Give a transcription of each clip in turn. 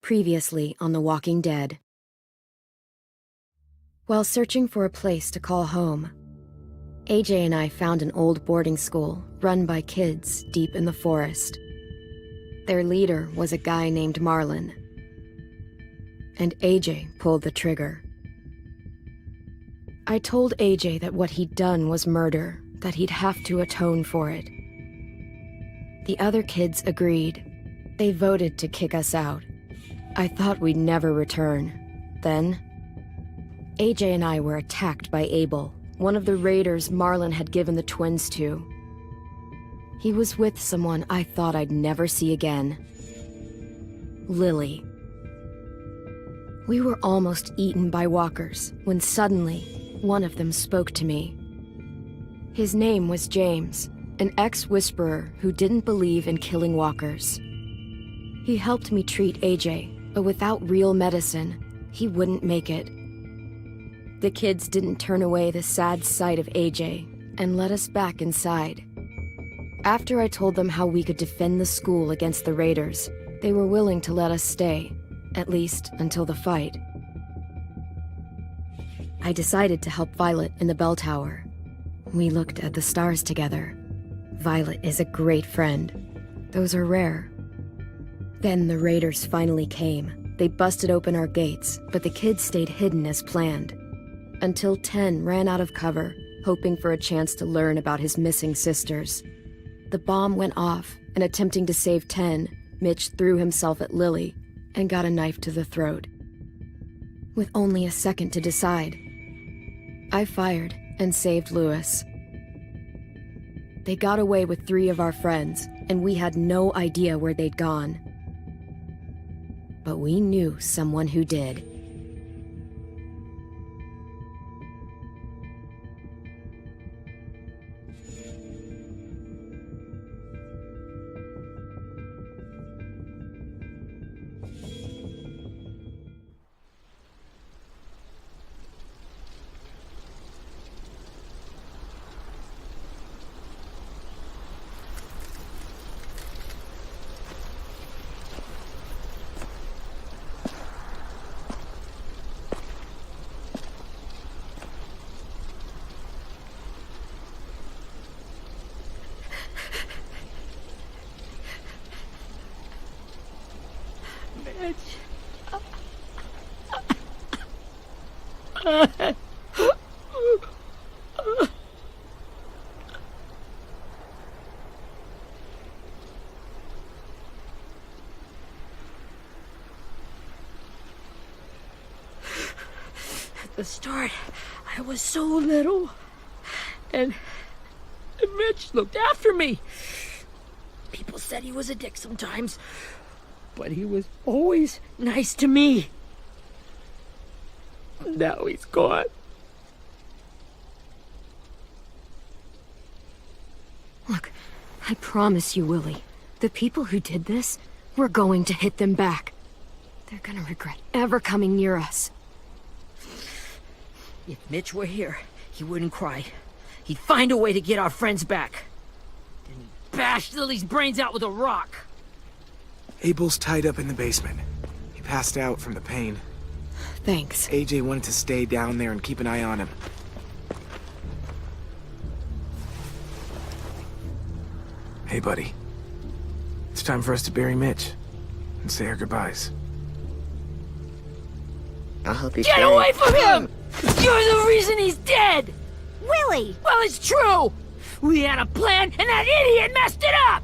Previously on The Walking Dead. While searching for a place to call home, AJ and I found an old boarding school run by kids deep in the forest. Their leader was a guy named Marlon, and AJ pulled the trigger. I told AJ that what he'd done was murder, that he'd have to atone for it. The other kids agreed. They voted to kick us out. I thought we'd never return. Then, AJ and I were attacked by Abel, one of the raiders Marlon had given the twins to. He was with someone I thought I'd never see again. Lily. We were almost eaten by walkers when suddenly one of them spoke to me. His name was James, an ex-whisperer who didn't believe in killing walkers. He helped me treat AJ, but without real medicine, he wouldn't make it. The kids didn't turn away the sad sight of AJ and let us back inside. After I told them how we could defend the school against the raiders, they were willing to let us stay, at least until the fight. I decided to help Violet in the bell tower. We looked at the stars together. Violet is a great friend. Those are rare. Then the raiders finally came. They busted open our gates, but the kids stayed hidden as planned. Until 10 ran out of cover, hoping for a chance to learn about his missing sisters. The bomb went off, and attempting to save 10, Mitch threw himself at Lily and got a knife to the throat. With only a second to decide, I fired and saved Lewis. They got away with 3 of our friends, and we had no idea where they'd gone. But we knew someone who did. At the start, I was so little, and Mitch looked after me. People said he was a dick sometimes, but he was always nice to me. Now he's gone. Look, I promise you, Willie, the people who did this, we're going to hit them back. They're gonna regret ever coming near us. If Mitch were here, he wouldn't cry. He'd find a way to get our friends back. Then he'd bash Lily's brains out with a rock. Abel's tied up in the basement. He passed out from the pain. Thanks. AJ wanted to stay down there and keep an eye on him. Hey, buddy. It's time for us to bury Mitch and say our goodbyes. I'll help you Get carry away from him! You're the reason he's dead! Willie! Well, it's true! We had a plan, and that idiot messed it up!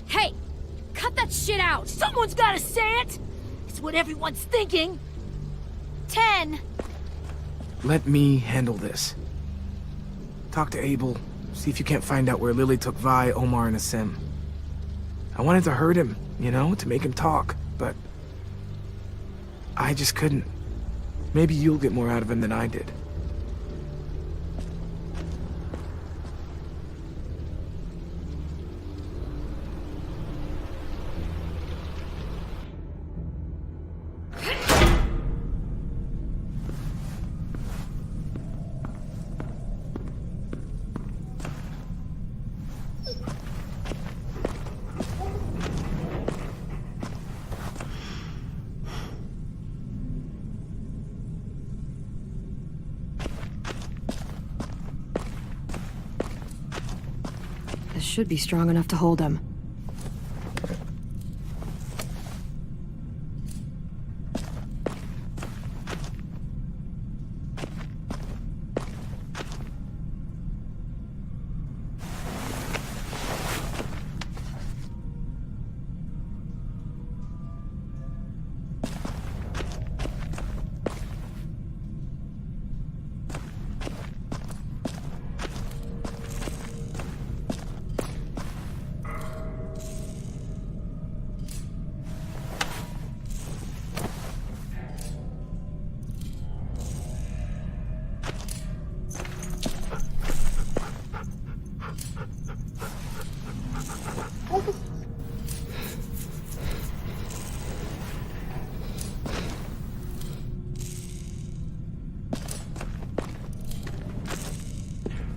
Hey! Cut that shit out! Someone's gotta say it! It's what everyone's thinking! 10! Let me handle this. Talk to Abel, see if you can't find out where Lily took Vi, Omar, and Asim. I wanted to hurt him, you know, to make him talk, but I just couldn't. Maybe you'll get more out of him than I did. should be strong enough to hold him.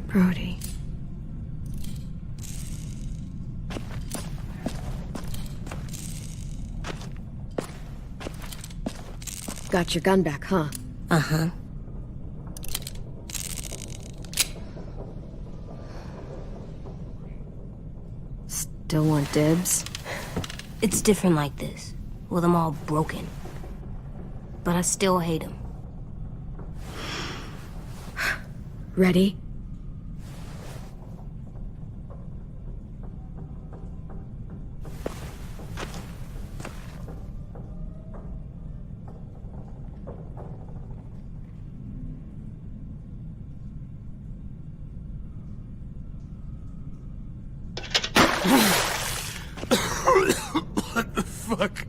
Brody. Got your gun back, huh? Uh-huh. Still want dibs? It's different like this, with them all broken. But I still hate him. Ready? What the fuck?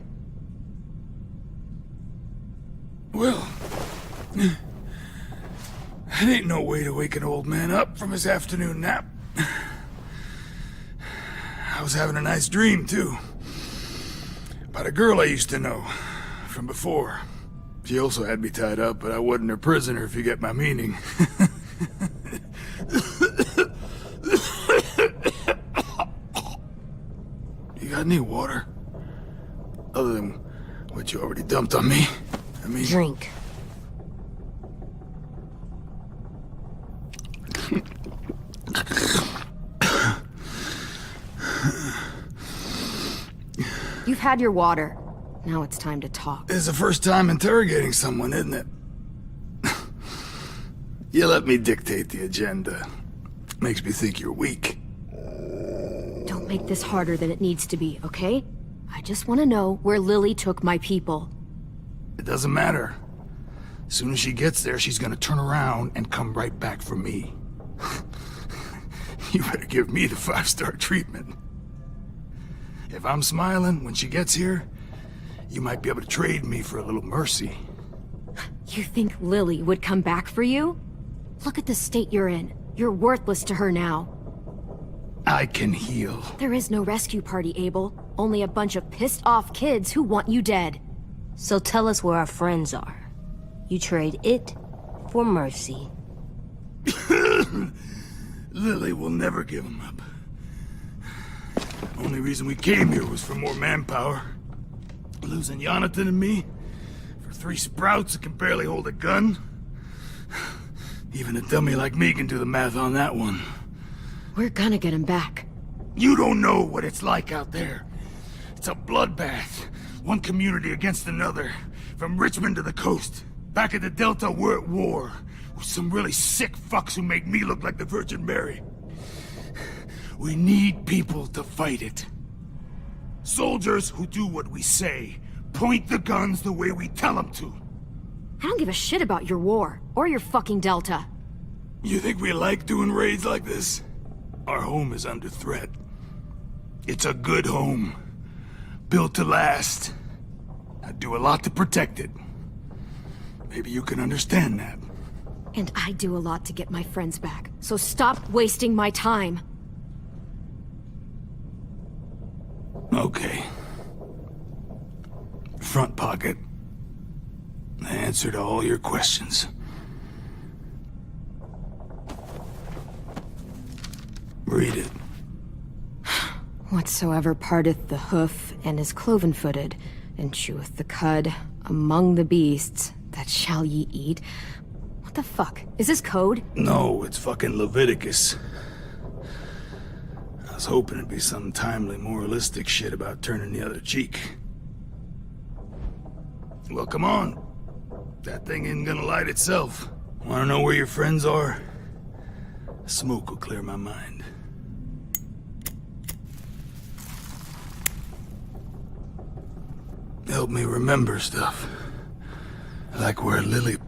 Well, that ain't no way to wake an old man up from his afternoon nap. I was having a nice dream, too. About a girl I used to know from before. She also had me tied up, but I wasn't her prisoner, if you get my meaning. You got any water? Other than what you already dumped on me? I mean... Drink. You've had your water. Now it's time to talk. It's the first time interrogating someone, isn't it? You let me dictate the agenda. Makes me think you're weak. Don't make this harder than it needs to be, okay? I just want to know where Lily took my people. It doesn't matter. As soon as she gets there, she's gonna turn around and come right back for me. You better give me the 5-star treatment. If I'm smiling when she gets here, you might be able to trade me for a little mercy. You think Lily would come back for you? Look at the state you're in. You're worthless to her now. I can heal. There is no rescue party, Abel. Only a bunch of pissed-off kids who want you dead. So tell us where our friends are. You trade it for mercy. Lily will never give him up. Only reason we came here was for more manpower. Losing Jonathan and me for 3 sprouts that can barely hold a gun. Even a dummy like me can do the math on that one. We're gonna get him back. You don't know what it's like out there. It's a bloodbath. One community against another. From Richmond to the coast. Back at the Delta, we're at war. With some really sick fucks who make me look like the Virgin Mary. We need people to fight it. Soldiers who do what we say. Point the guns the way we tell them to. I don't give a shit about your war, or your fucking Delta. You think we like doing raids like this? Our home is under threat. It's a good home. Built to last. I'd do a lot to protect it. Maybe you can understand that. And I do a lot to get my friends back, so stop wasting my time. Okay. Front pocket. The answer to all your questions. Read it. Whatsoever parteth the hoof and is cloven-footed, and cheweth the cud among the beasts, that shall ye eat. What the fuck? Is this code? No, it's fucking Leviticus. was hoping it'd be some timely, moralistic shit about turning the other cheek. Well, come on. That thing isn't gonna light itself. Wanna know where your friends are? Smoke will clear my mind. Help me remember stuff. Like where Lily...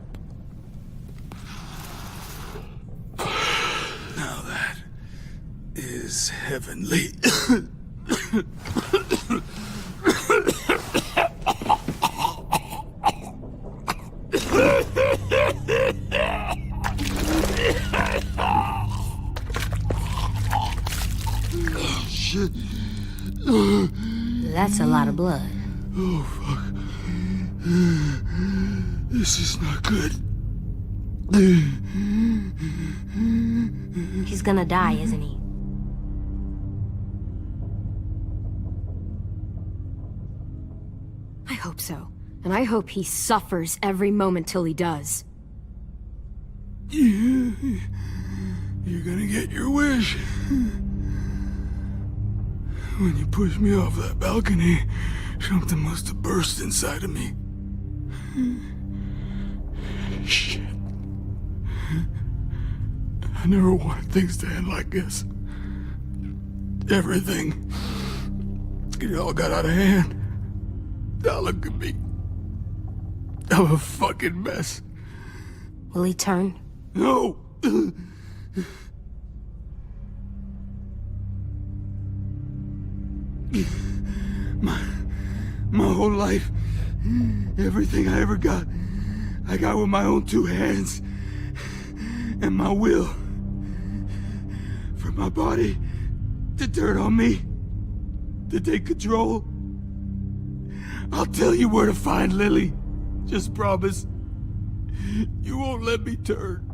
Now that is heavenly. Shit. That's a lot of blood. Oh, fuck. This is not good. He's gonna die, isn't he? I hope so. And I hope he suffers every moment till he does. You're gonna get your wish. When you pushed me off that balcony, something must have burst inside of me. Shit. I never wanted things to end like this. Everything. It all got out of hand. Now look at me. I'm a fucking mess. Will he turn? No! My whole life, everything I ever got, I got with my own two hands and my will. For my body to turn on me, to take control. I'll tell you where to find Lily. Just promise. You won't let me turn.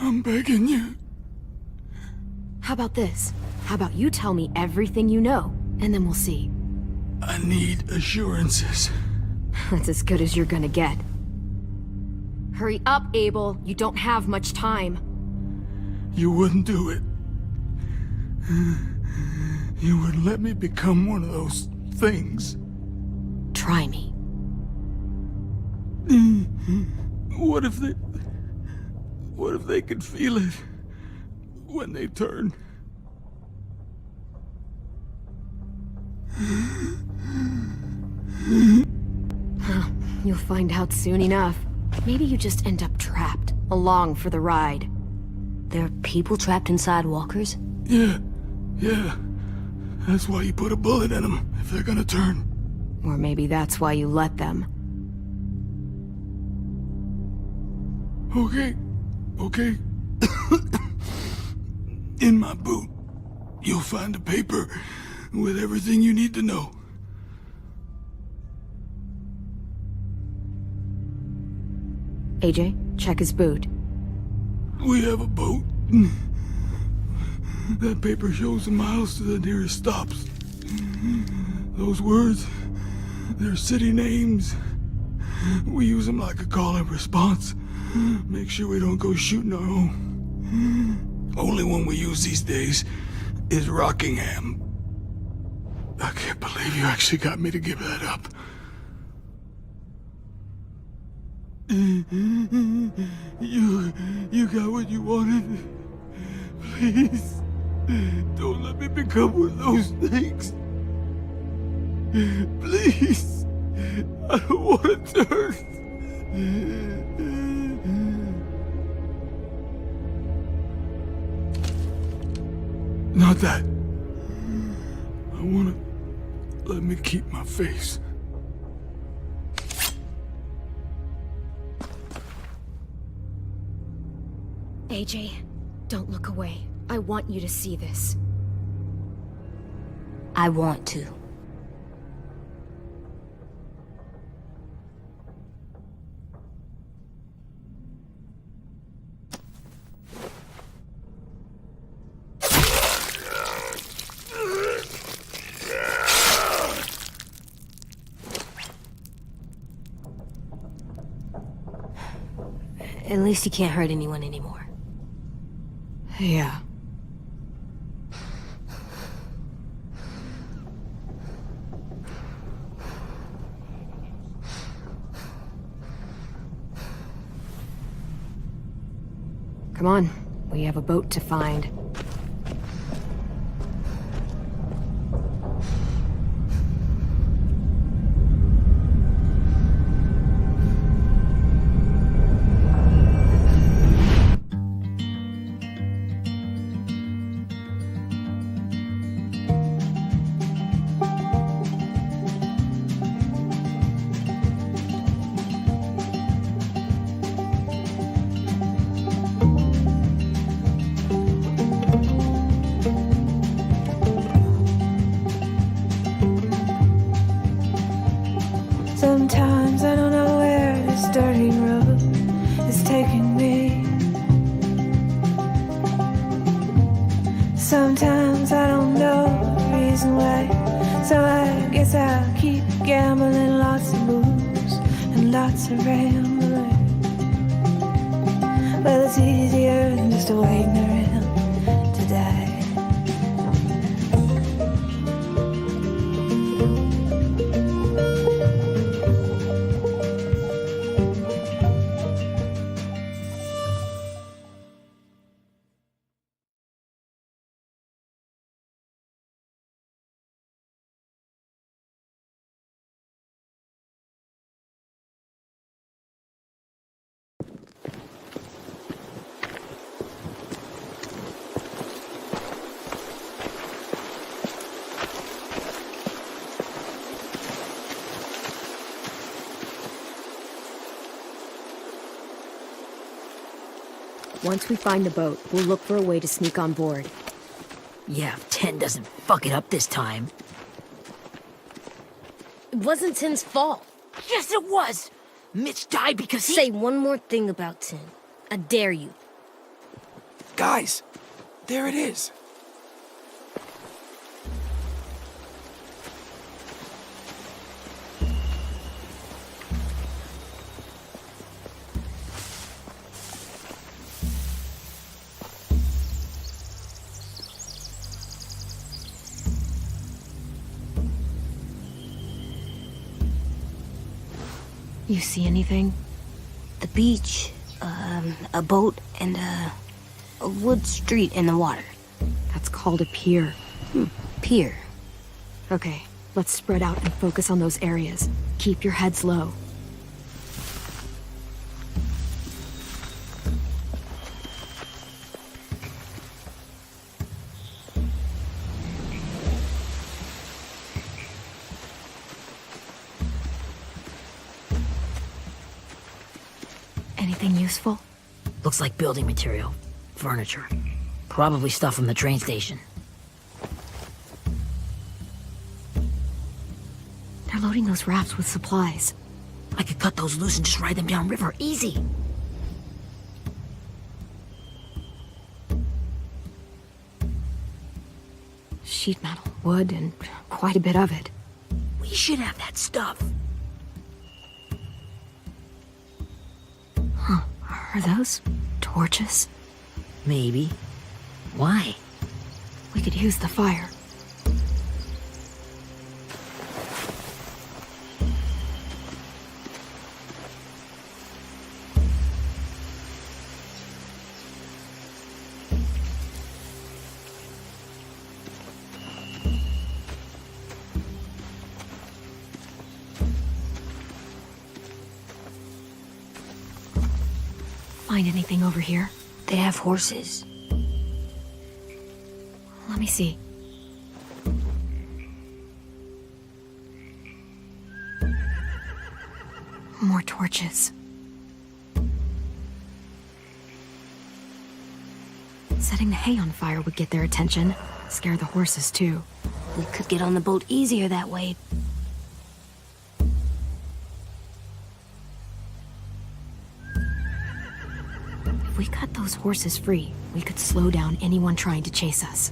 I'm begging you. How about this? How about you tell me everything you know, and then we'll see. I need assurances. That's as good as you're gonna get. Hurry up, Abel. You don't have much time. You wouldn't do it. You wouldn't let me become one of those things. Try me. What if they could feel it when they turn? You'll find out soon enough. Maybe you just end up trapped, along for the ride. There are people trapped inside walkers? Yeah. That's why you put a bullet in them, if they're gonna turn. Or maybe that's why you let them. Okay. In my boot, you'll find a paper with everything you need to know. AJ, check his boot. We have a boat. That paper shows the miles to the nearest stops. Those words, they're city names. We use them like a call and response. Make sure we don't go shooting our own. Only one we use these days is Rockingham. I can't believe you actually got me to give that up. You got what you wanted. Please, don't let me become one of those things. Please, I don't want to turn. Not that. I want to let me keep my face. AJ, don't look away. I want you to see this. I want to. At least he can't hurt anyone anymore. Yeah. Come on, we have a boat to find. Sometimes I don't know where this dirty road is taking me. Sometimes I don't know the reason why. So I guess I'll keep gambling, lots of moves and lots of rambling. Well, it's easier than just waiting around to die. Once we find the boat, we'll look for a way to sneak on board. Yeah, if 10 doesn't fuck it up this time. It wasn't Tin's fault. Yes, it was! Mitch died because he... Say one more thing about Tin. I dare you. Guys, there it is. You see anything? The beach, a boat, and a wood street in the water. That's called a pier. Pier. Okay, let's spread out and focus on those areas. Keep your heads low. Anything useful? Looks like building material. Furniture. Probably stuff from the train station. They're loading those rafts with supplies. I could cut those loose and just ride them downriver. Easy. Sheet metal, wood, and quite a bit of it. We should have that stuff. Are those torches? Maybe. Why? We could use the fire. Find anything over here? They have horses. Let me see. More torches. Setting the hay on fire would get their attention. Scare the horses, too. We could get on the boat easier that way. If we cut those horses free, we could slow down anyone trying to chase us.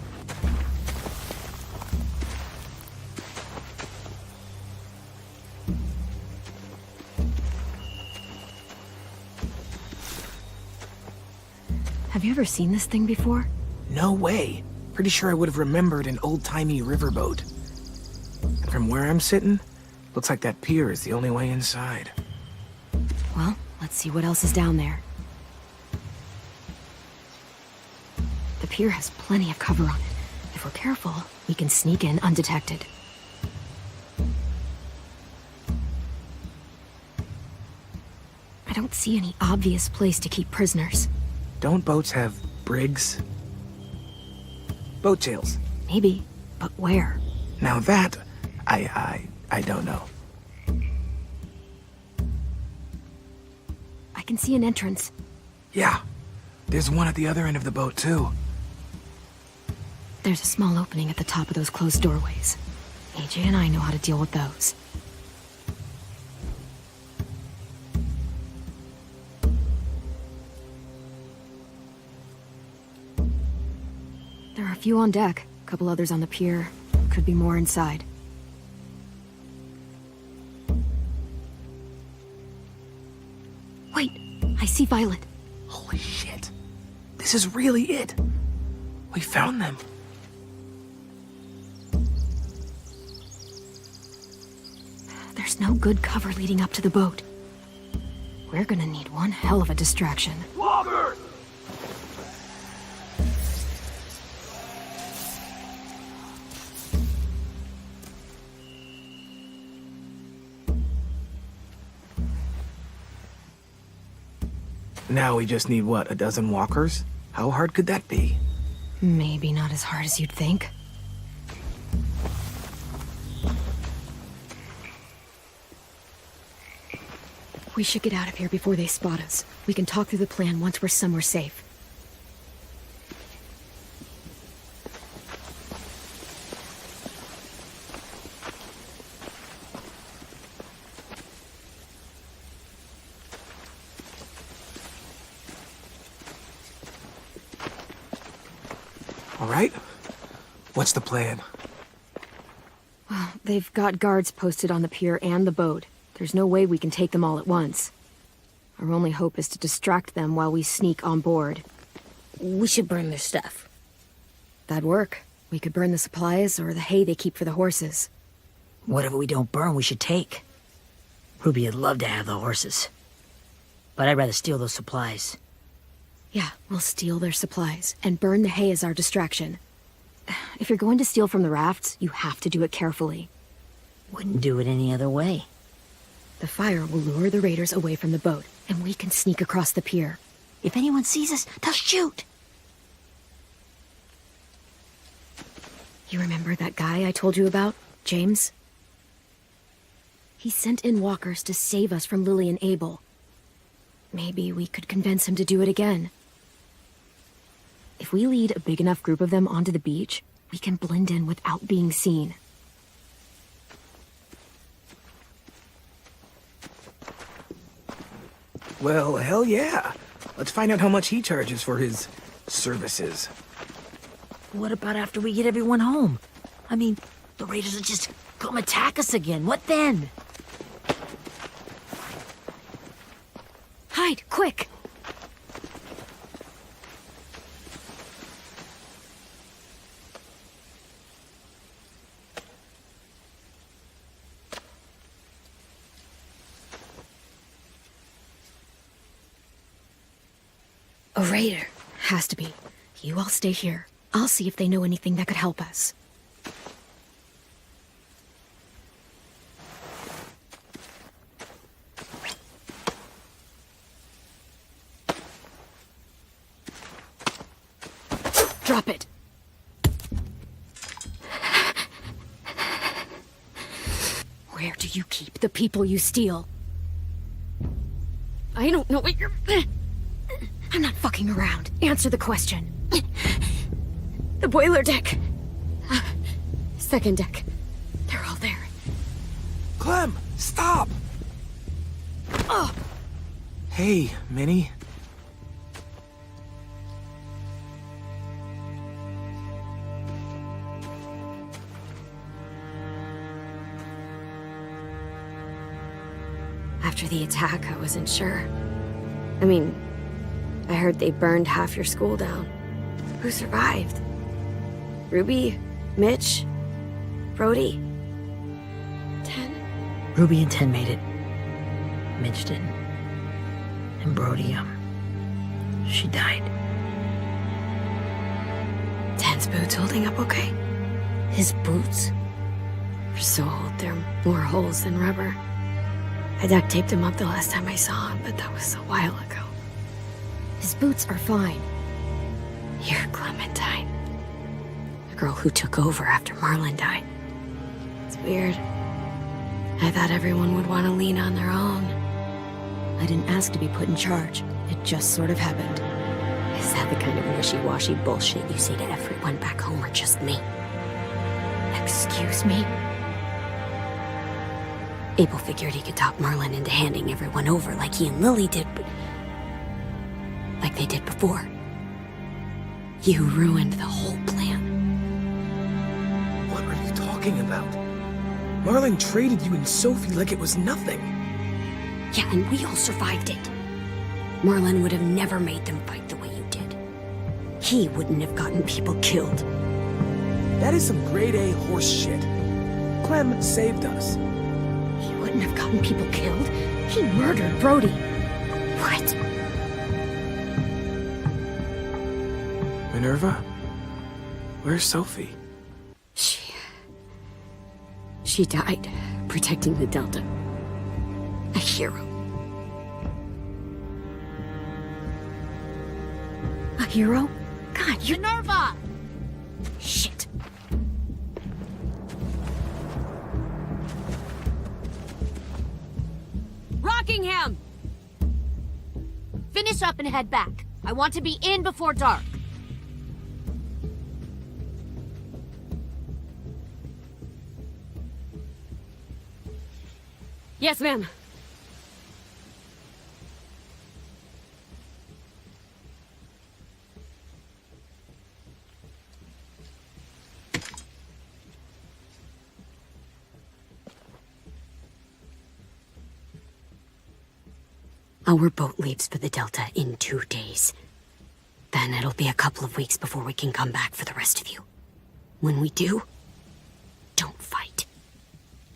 Have you ever seen this thing before? No way. Pretty sure I would have remembered an old-timey riverboat. And from where I'm sitting, looks like that pier is the only way inside. Well, let's see what else is down there. The pier has plenty of cover on it. If we're careful, we can sneak in undetected. I don't see any obvious place to keep prisoners. Don't boats have brigs? Boat jails. Maybe, but where? Now that, I don't know. I can see an entrance. Yeah, there's one at the other end of the boat too. There's a small opening at the top of those closed doorways. AJ and I know how to deal with those. There are a few on deck, a couple others on the pier. Could be more inside. Wait, I see Violet. Holy shit. This is really it. We found them. There's no good cover leading up to the boat. We're gonna need one hell of a distraction. Walker! Now we just need, what, a dozen walkers? How hard could that be? Maybe not as hard as you'd think. We should get out of here before they spot us. We can talk through the plan once we're somewhere safe. All right. What's the plan? Well, they've got guards posted on the pier and the boat. There's no way we can take them all at once. Our only hope is to distract them while we sneak on board. We should burn their stuff. That'd work. We could burn the supplies or the hay they keep for the horses. Whatever we don't burn, we should take. Ruby'd love to have the horses. But I'd rather steal those supplies. Yeah, we'll steal their supplies and burn the hay as our distraction. If you're going to steal from the rafts, you have to do it carefully. Wouldn't do it any other way. The fire will lure the raiders away from the boat, and we can sneak across the pier. If anyone sees us, they'll shoot. You remember that guy I told you about, James? He sent in walkers to save us from Lily and Abel. Maybe we could convince him to do it again. If we lead a big enough group of them onto the beach, we can blend in without being seen. Well, hell yeah. Let's find out how much he charges for his services. What about after we get everyone home? I mean, the raiders will just come attack us again. What then? Hide, quick! A raider. Has to be. You all stay here. I'll see if they know anything that could help us. Drop it. Where do you keep the people you steal? I don't know what you're... I'm not fucking around. Answer the question. The boiler deck. Second deck. They're all there. Clem, stop! Oh! Hey, Minnie. After the attack, I wasn't sure. I mean, I heard they burned half your school down. Who survived? Ruby? Mitch? Brody? 10? Ruby and 10 made it. Mitch didn't. And Brody, she died. 10's boots holding up okay? His boots? They're so old, there are more holes than rubber. I duct taped him up the last time I saw him, but that was a while ago. His boots are fine. You're Clementine. The girl who took over after Marlon died. It's weird. I thought everyone would want to lean on their own. I didn't ask to be put in charge. It just sort of happened. Is that the kind of wishy-washy bullshit you say to everyone back home, or just me? Excuse me? Abel figured he could talk Marlon into handing everyone over like he and Lily did, but... like they did before. You ruined the whole plan. What are you talking about? Marlon traded you and Sophie like it was nothing. Yeah, and we all survived it. Marlon would have never made them fight the way you did. He wouldn't have gotten people killed. That is some grade A horse shit. Clem saved us. He wouldn't have gotten people killed. He murdered Brody. What? Minerva? Where's Sophie? She died protecting the Delta. A hero. A hero? God, you're... Minerva! Shit. Rockingham! Finish up and head back. I want to be in before dark. Yes, ma'am. Our boat leaves for the Delta in 2 days. Then it'll be a couple of weeks before we can come back for the rest of you. When we do, don't fight.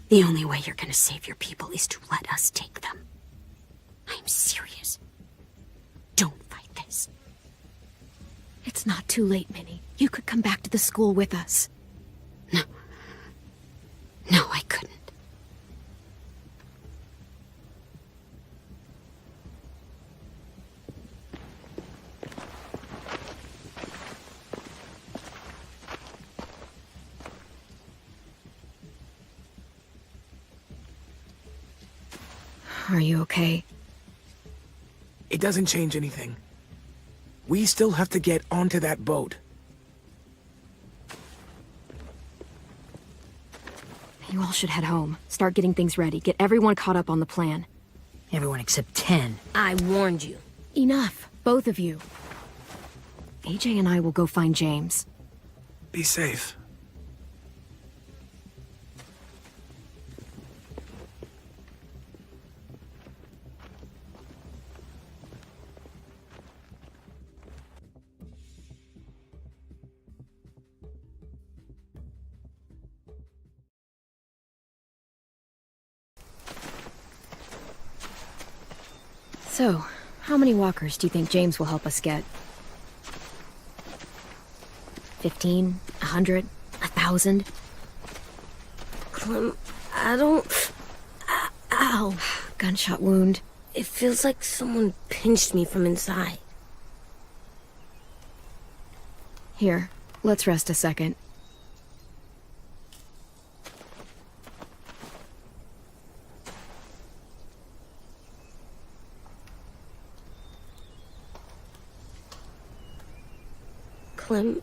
The only way you're gonna save your people is to let us take them. I'm serious. Don't fight this. It's not too late, Minnie. You could come back to the school with us. No, I couldn't. Are you okay? It doesn't change anything. We still have to get onto that boat. You all should head home. Start getting things ready. Get everyone caught up on the plan. Everyone except 10. I warned you. Enough. Both of you. AJ and I will go find James. Be safe. So, how many walkers do you think James will help us get? 15? 100? 1,000? Clem, I don't... Ow. Gunshot wound. It feels like someone pinched me from inside. Here, let's rest a second. Clem,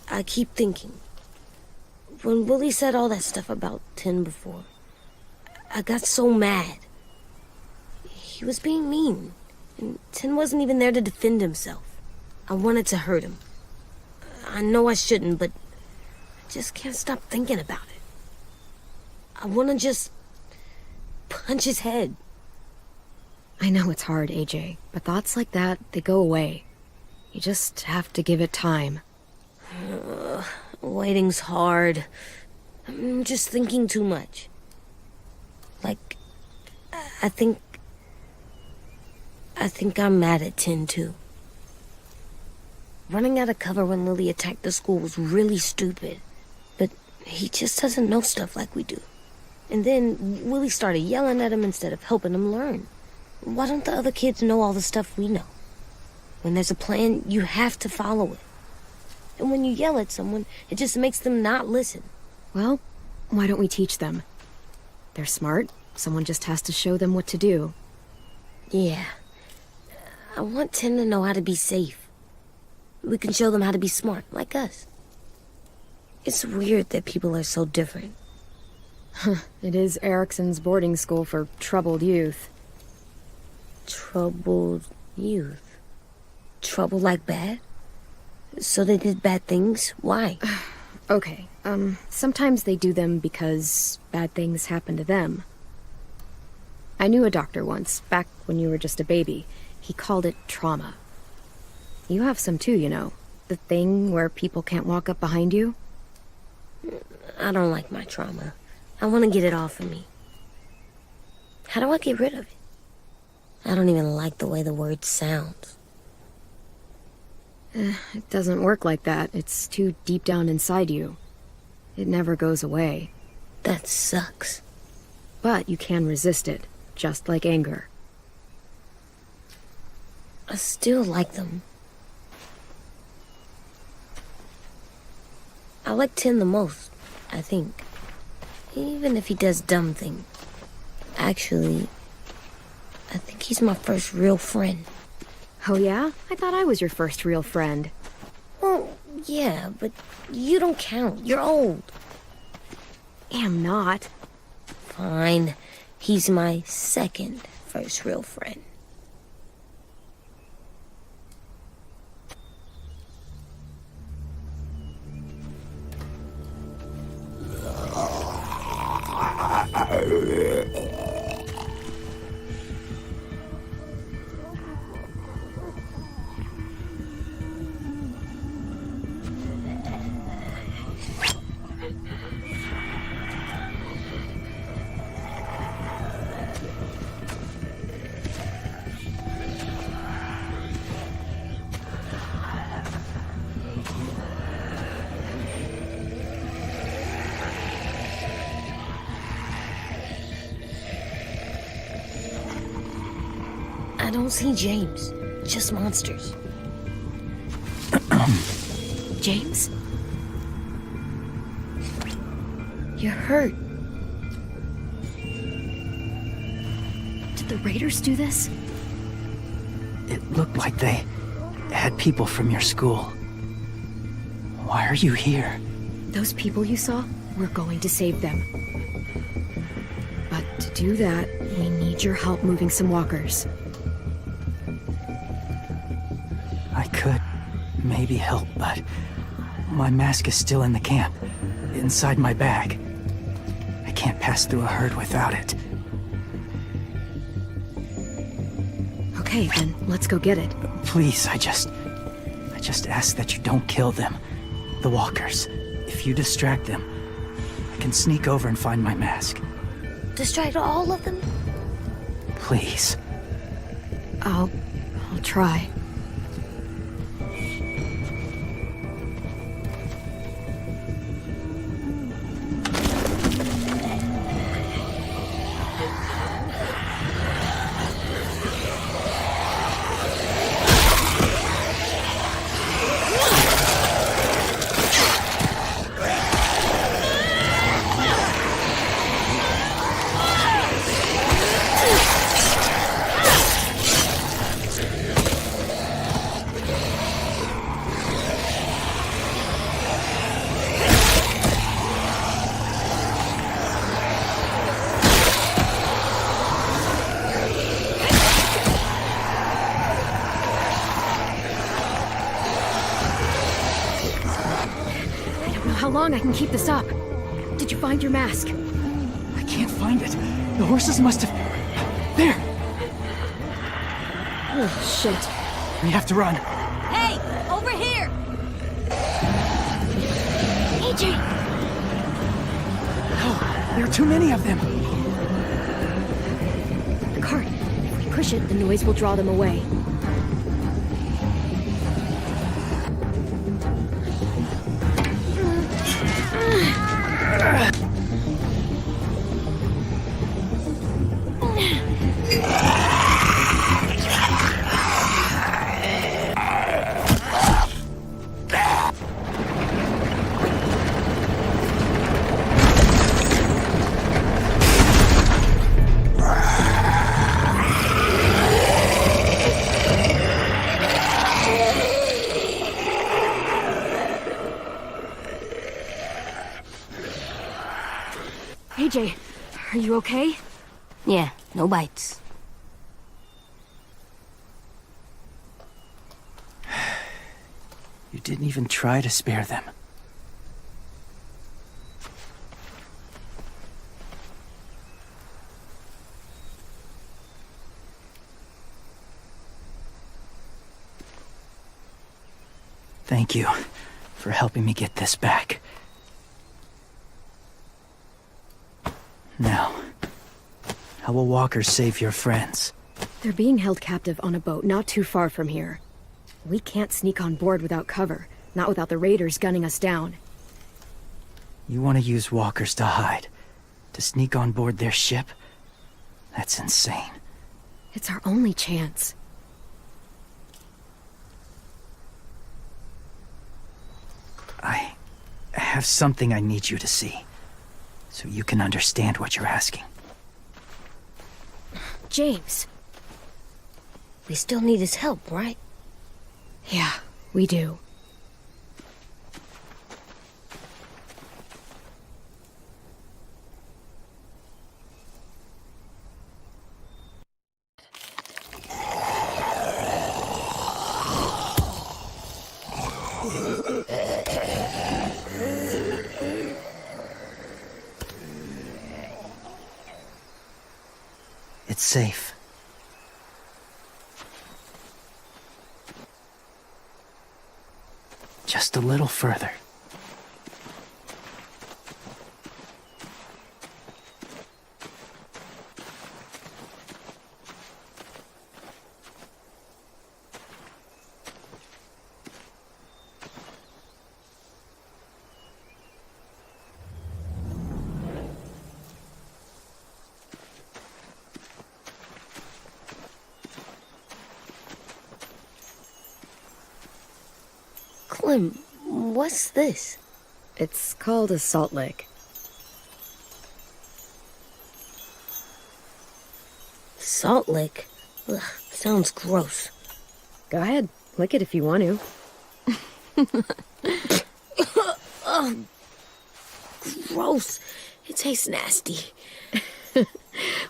I keep thinking. When Willie said all that stuff about 10 before, I got so mad. He was being mean, and 10 wasn't even there to defend himself. I wanted to hurt him. I know I shouldn't, but I just can't stop thinking about it. I want to just punch his head. I know it's hard, AJ, but thoughts like that, they go away. You just have to give it time. Waiting's hard. I'm just thinking too much. Like, I think I'm mad at Tin, too. Running out of cover when Lily attacked the school was really stupid. But he just doesn't know stuff like we do. And then Willie started yelling at him instead of helping him learn. Why don't the other kids know all the stuff we know? When there's a plan, you have to follow it. And when you yell at someone, it just makes them not listen. Well, why don't we teach them? They're smart. Someone just has to show them what to do. Yeah. I want Tin to know how to be safe. We can show them how to be smart, like us. It's weird that people are so different. It is Erickson's boarding school for troubled youth. Troubled youth? Trouble like bad? So they did bad things? Why? Okay, sometimes they do them because bad things happen to them. I knew a doctor once, back when you were just a baby. He called it trauma. You have some too, you know. The thing where people can't walk up behind you. I don't like my trauma. I want to get it off of me. How do I get rid of it? I don't even like the way the word sounds. It doesn't work like that. It's too deep down inside you. It never goes away. That sucks. But you can resist it, just like anger. I still like them. I like Tin the most, I think. Even if he does dumb things. Actually, I think he's my first real friend. Oh yeah? I thought I was your first real friend. Well, yeah, but you don't count. You're old. Am not. Fine. He's my second first real friend. I don't see James, just monsters. James? You're hurt. Did the Raiders do this? It looked like they had people from your school. Why are you here? Those people you saw, we're going to save them. But to do that, we need your help moving some walkers. I could maybe help, but my mask is still in the camp, inside my bag. I can't pass through a herd without it. Okay, then let's go get it. Please, I just ask that you don't kill them. The walkers. If you distract them, I can sneak over and find my mask. Distract all of them? Please. I'll try. How long I can keep this up? Did you find your mask? I can't find it. The horses must have... There! Oh, shit. We have to run. Hey, over here! AJ! Oh, there are too many of them. The cart. If we push it, the noise will draw them away. AJ, are you okay? Yeah, no bites. You didn't even try to spare them. Thank you for helping me get this back. Now, how will walkers save your friends? They're being held captive on a boat not too far from here. We can't sneak on board without cover, not without the raiders gunning us down. You want to use walkers to hide? To sneak on board their ship? That's insane. It's our only chance. I have something I need you to see, so you can understand what you're asking. James. We still need his help, right? Yeah, we do. It's safe. Just a little further. Clem, what's this? It's called a salt lick. Salt lick? Ugh, sounds gross. Go ahead, lick it if you want to. Gross. It tastes nasty.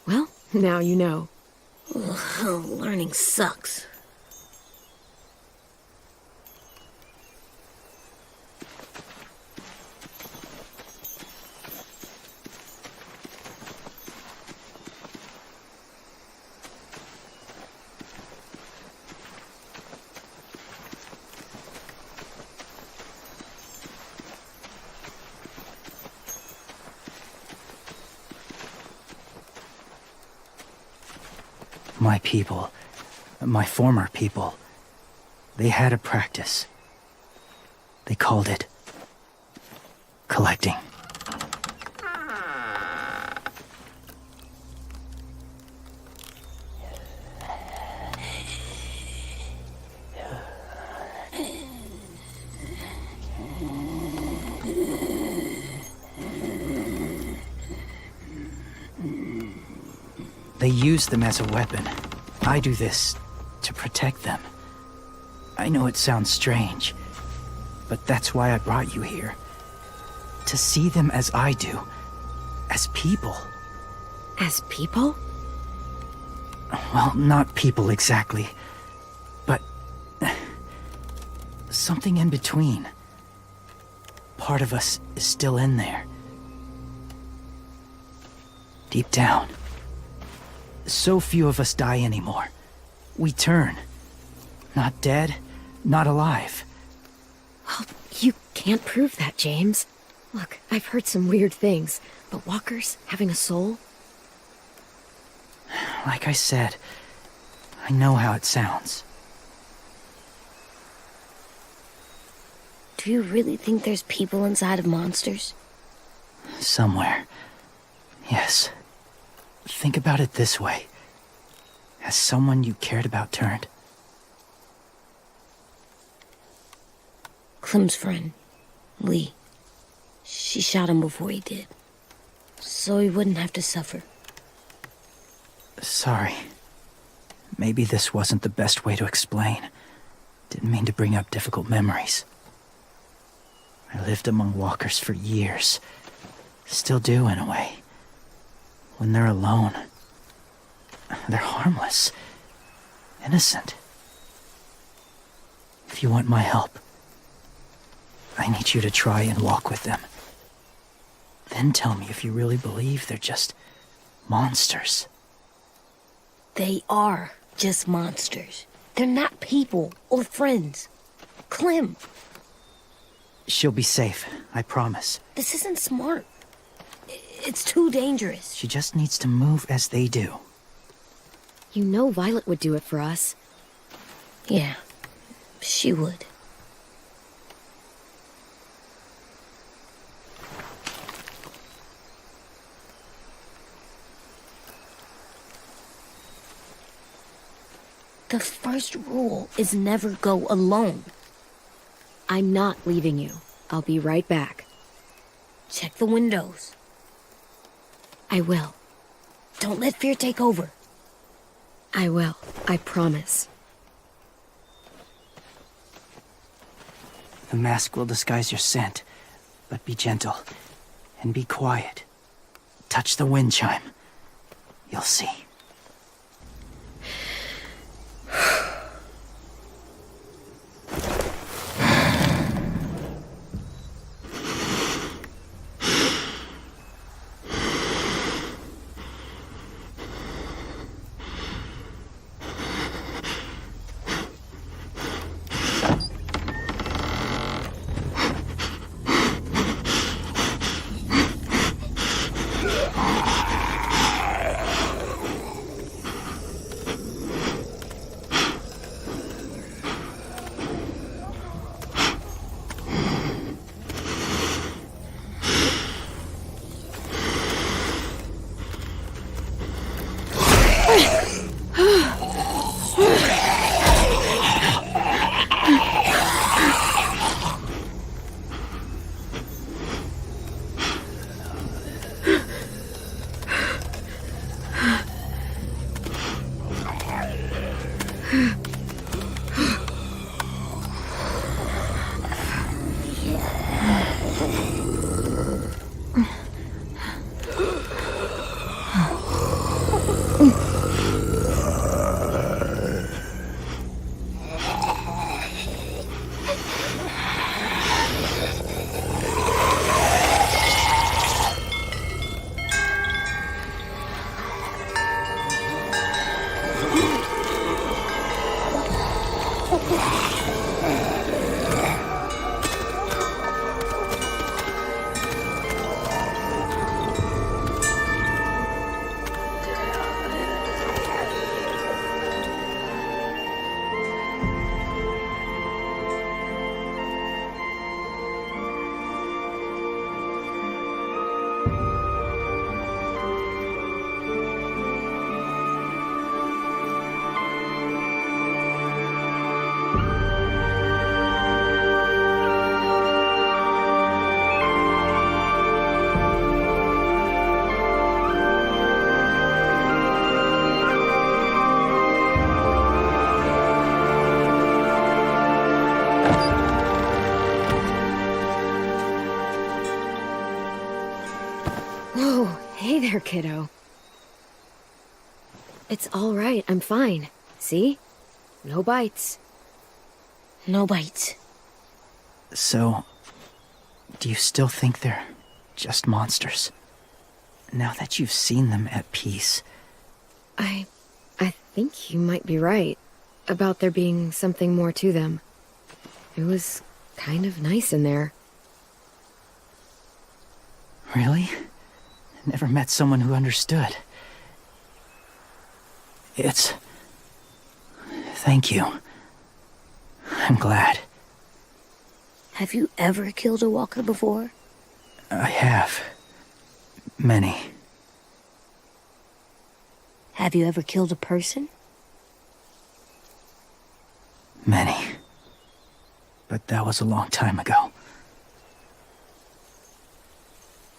Well, now you know. Ugh, learning sucks. My people, my former people, they had a practice. They called it collecting. They use them as a weapon. I do this to protect them. I know it sounds strange, but that's why I brought you here. To see them as I do. As people. As people? Well, not people exactly, but something in between. Part of us is still in there. Deep down. So few of us die anymore. we turn. Not dead, not alive. Well, you can't prove that, James. Look, I've heard some weird things, but walkers having a soul? Like I said, I know how it sounds. Do you really think there's people inside of monsters? Somewhere. Yes. Think about it this way. Has someone you cared about turned? Clem's friend, Lee. She shot him before he did. So he wouldn't have to suffer. Sorry. Maybe this wasn't the best way to explain. Didn't mean to bring up difficult memories. I lived among walkers for years. Still do, in a way. When they're alone, they're harmless. Innocent. If you want my help, I need you to try and walk with them. Then tell me if you really believe they're just monsters. They are just monsters. They're not people or friends. Clem, She'll be safe, I promise. this isn't smart. It's too dangerous. She just needs to move as they do. You know Violet would do it for us. Yeah, she would. The first rule is never go alone. I'm not leaving you. I'll be right back. Check the windows. I will. Don't let fear take over. I will. I promise. The mask will disguise your scent, but be gentle and be quiet. Touch the wind chime. You'll see. Whoa, hey there, kiddo. It's all right, I'm fine. See? No bites. No bites. So, do you still think they're just monsters? Now that you've seen them at peace. I think you might be right. about there being something more to them. It was kind of nice in there. Really? Never met someone who understood. Thank you. I'm glad. Have you ever killed a walker before? I have. Many. Have you ever killed a person? Many. But that was a long time ago.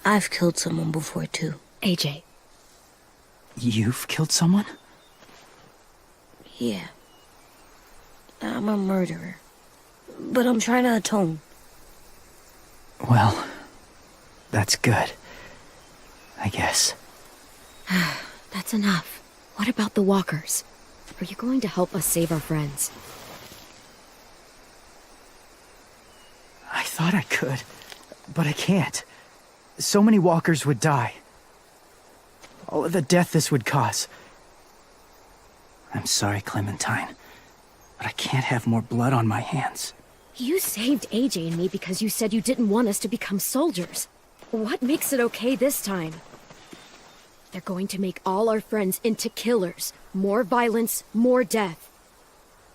I've killed someone before, too. AJ. You've killed someone? Yeah. I'm a murderer. But I'm trying to atone. Well, that's good. I guess. That's enough. What about the walkers? Are you going to help us save our friends? I thought I could, but I can't. So many walkers would die. All of the death this would cause. I'm sorry, Clementine, but I can't have more blood on my hands. You saved AJ and me because you said you didn't want us to become soldiers. What makes it okay this time? They're going to make all our friends into killers. More violence, more death.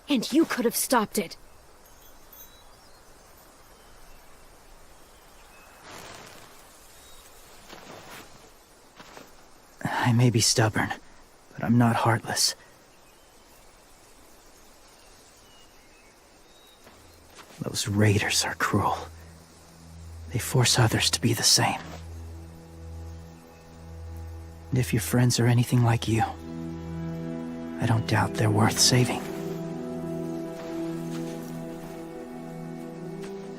And you could have stopped it. I may be stubborn, but I'm not heartless. Those raiders are cruel. They force others to be the same. And if your friends are anything like you, I don't doubt they're worth saving.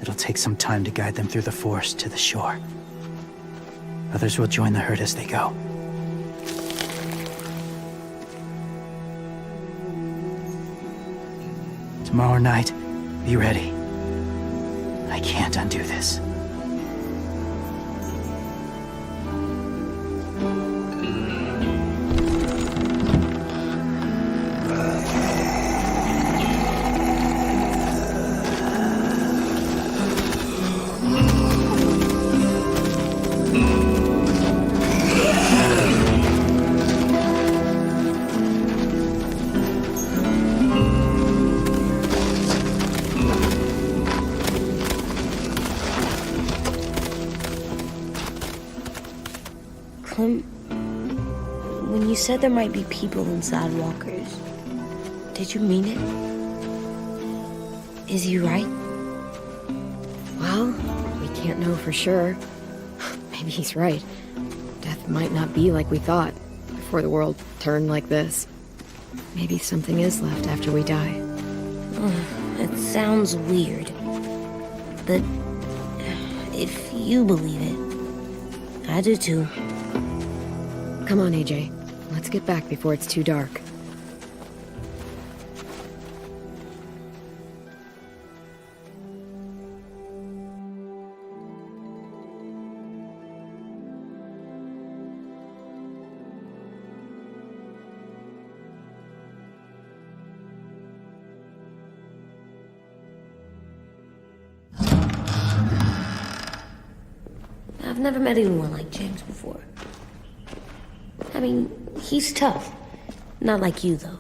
It'll take some time to guide them through the forest to the shore. Others will join the herd as they go. Tomorrow night, be ready. I can't undo this. When you said there might be people inside walkers, did you mean it? Is he right? Well, we can't know for sure. Maybe he's right. Death might not be like we thought before the world turned like this. Maybe something is left after we die. It sounds weird. But if you believe it, I do too. Come on, AJ. Let's get back before it's too dark. I've never met anyone like James before. I mean, he's tough. Not like you, though.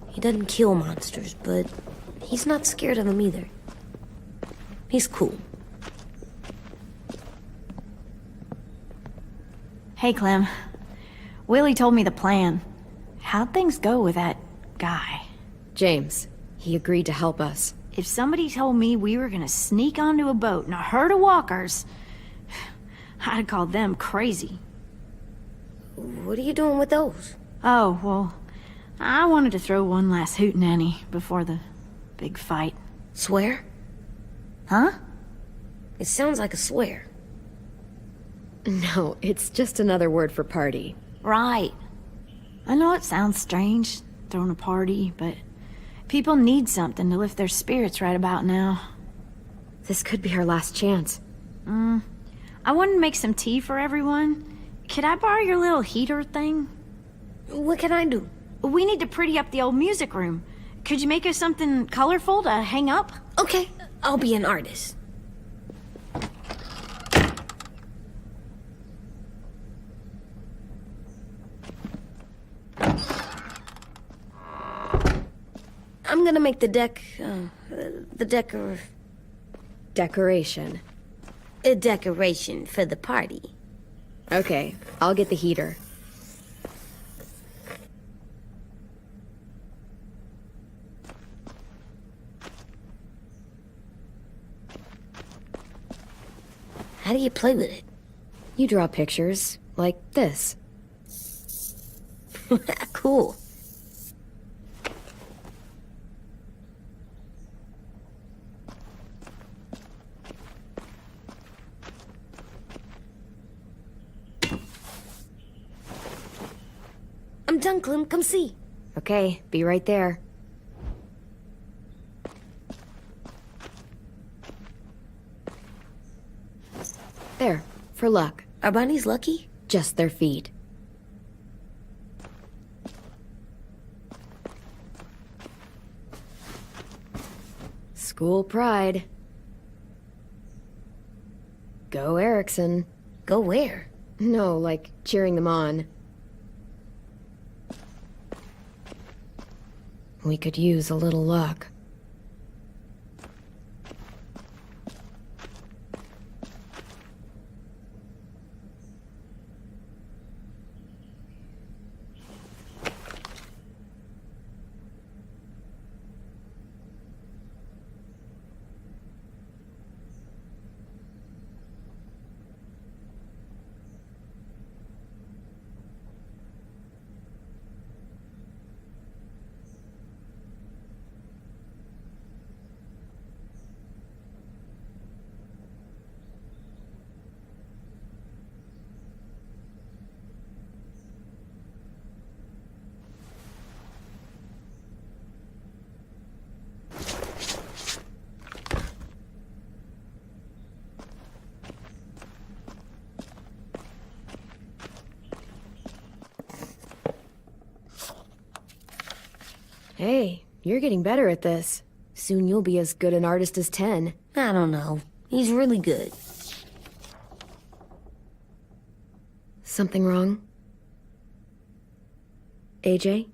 He doesn't kill monsters, but he's not scared of them either. He's cool. Hey, Clem. Willie told me the plan. How'd things go with that guy? James, he agreed to help us. If somebody told me we were gonna sneak onto a boat in a herd of walkers, I'd call them crazy. What are you doing with those? Oh, well, I wanted to throw one last hootenanny before the big fight. Swear? Huh? It sounds like a swear. No, it's just another word for party. Right. I know it sounds strange, throwing a party, but people need something to lift their spirits right about now. This could be our last chance. I wanted to make some tea for everyone. Could I borrow your little heater thing? What can I do? We need to pretty up the old music room. Could you make us something colorful to hang up? Okay, I'll be an artist. I'm gonna make the Decoration. a decoration for the party. Okay, I'll get the heater. How do you play with it? You draw pictures, like this. Cool. I'm done, Clem. Come see. Okay, be right there. There, for luck. Are bunnies lucky? Just their feet. School pride. Go Erickson. Go where? No, like cheering them on. We could use a little luck. Hey, you're getting better at this. Soon you'll be as good an artist as 10. I don't know. He's really good. Something wrong? AJ?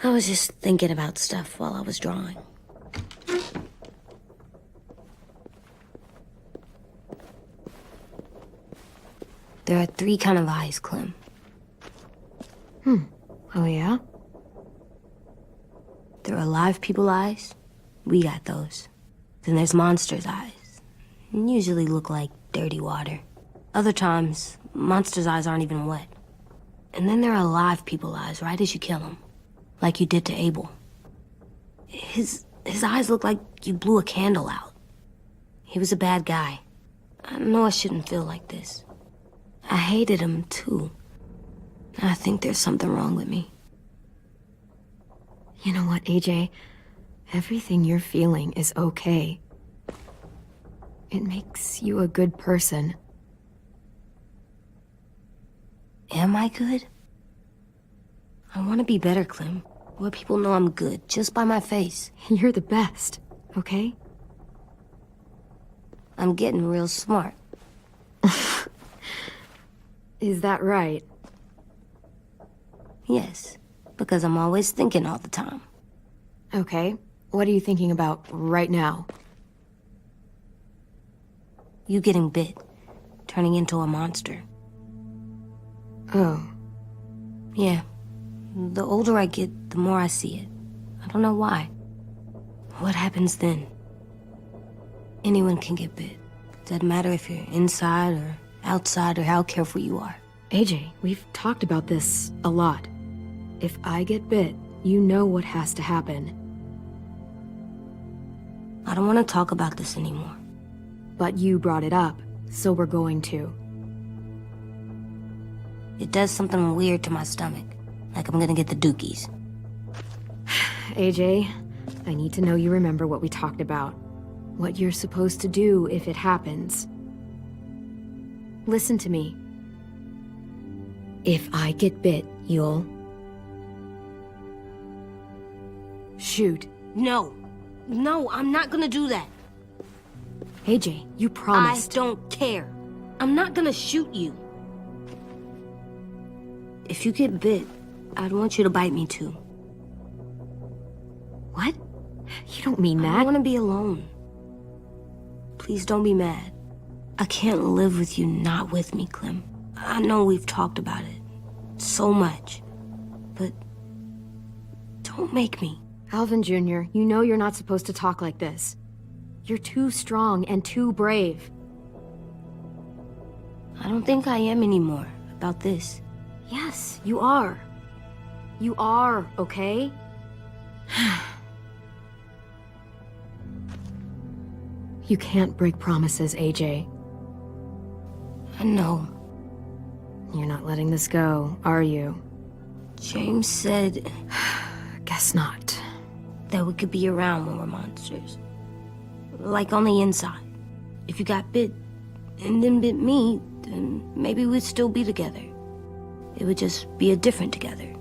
I was just thinking about stuff while I was drawing. There are 3 kind of eyes, Clem. Oh yeah? There are live people eyes. We got those. Then there's monsters' eyes. Usually look like dirty water. Other times, monsters' eyes aren't even wet. And then there are live people eyes right as you kill them. Like you did to Abel. His eyes look like you blew a candle out. He was a bad guy. I know I shouldn't feel like this. I hated him, too. I think there's something wrong with me. You know what, AJ? Everything you're feeling is okay. It makes you a good person. Am I good? I want to be better, Clem. Let people know I'm good, just by my face. You're the best, okay? I'm getting real smart. Is that right? Yes, because I'm always thinking all the time. Okay, what are you thinking about right now? You getting bit, turning into a monster. Oh. Yeah. The older I get, the more I see it. I don't know why. What happens then? Anyone can get bit. Doesn't matter if you're inside or outside or how careful you are. AJ, we've talked about this a lot. If I get bit, you know what has to happen. I don't want to talk about this anymore. But you brought it up, so we're going to. It does something weird to my stomach. Like I'm gonna get the dookies. AJ, I need to know you remember what we talked about. What you're supposed to do if it happens. Listen to me. If I get bit, you'll... Shoot. No. No, I'm not gonna do that. AJ, you promised. I don't care. I'm not gonna shoot you. If you get bit, I'd want you to bite me too. What? You don't mean I that. don't want to be alone. Please don't be mad. I can't live with you not with me, Clem. I know we've talked about it so much, but don't make me. Alvin Jr., you know you're not supposed to talk like this. You're too strong and too brave. I don't think I am anymore about this. Yes, you are. You are, okay? You can't break promises, AJ. I know. You're not letting this go, are you? James said Guess not. that we could be around when we're monsters. Like on the inside. If you got bit and then bit me, then maybe we'd still be together. It would just be a different together.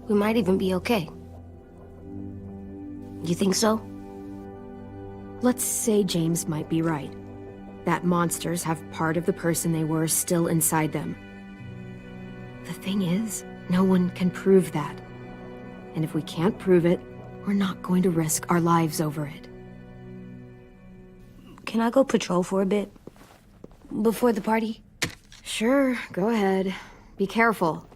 We might even be okay. You think so? Let's say James might be right. That monsters have part of the person they were still inside them. The thing is, no one can prove that. And if we can't prove it, we're not going to risk our lives over it. Can I go patrol for a bit? Before the party? Sure, go ahead. Be careful.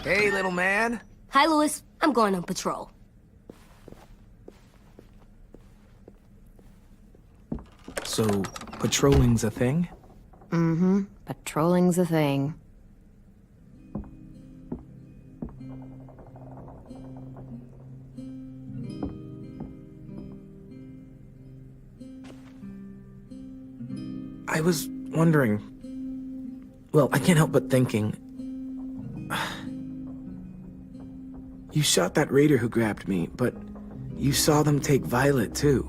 Hey, little man. Hi, Louis. I'm going on patrol. So, patrolling's a thing? Mm-hmm. Patrolling's a thing. I was wondering... Well, I can't help but thinking... You shot that raider who grabbed me, but you saw them take Violet too.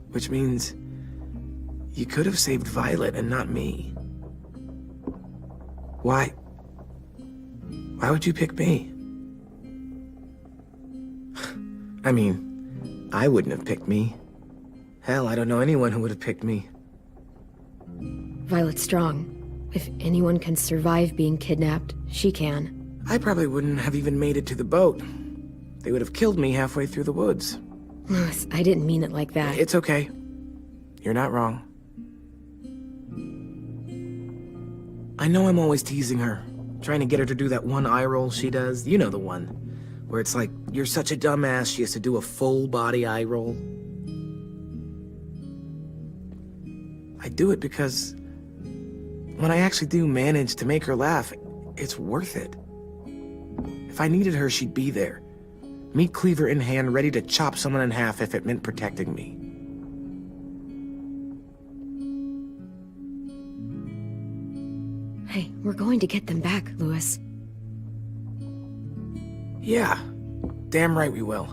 Which means... you could have saved Violet and not me. Why? Why would you pick me? I mean, I wouldn't have picked me. Hell, I don't know anyone who would have picked me. Violet's strong. If anyone can survive being kidnapped, she can. I probably wouldn't have even made it to the boat. They would have killed me halfway through the woods. Louis, I didn't mean it like that. It's okay. You're not wrong. I know I'm always teasing her, trying to get her to do that one eye roll she does. You know the one, where it's like, you're such a dumbass, she has to do a full body eye roll. I do it because when I actually do manage to make her laugh, it's worth it. If I needed her, she'd be there. Meat cleaver in hand, ready to chop someone in half if it meant protecting me. Hey, we're going to get them back, Louis. Yeah, damn right we will.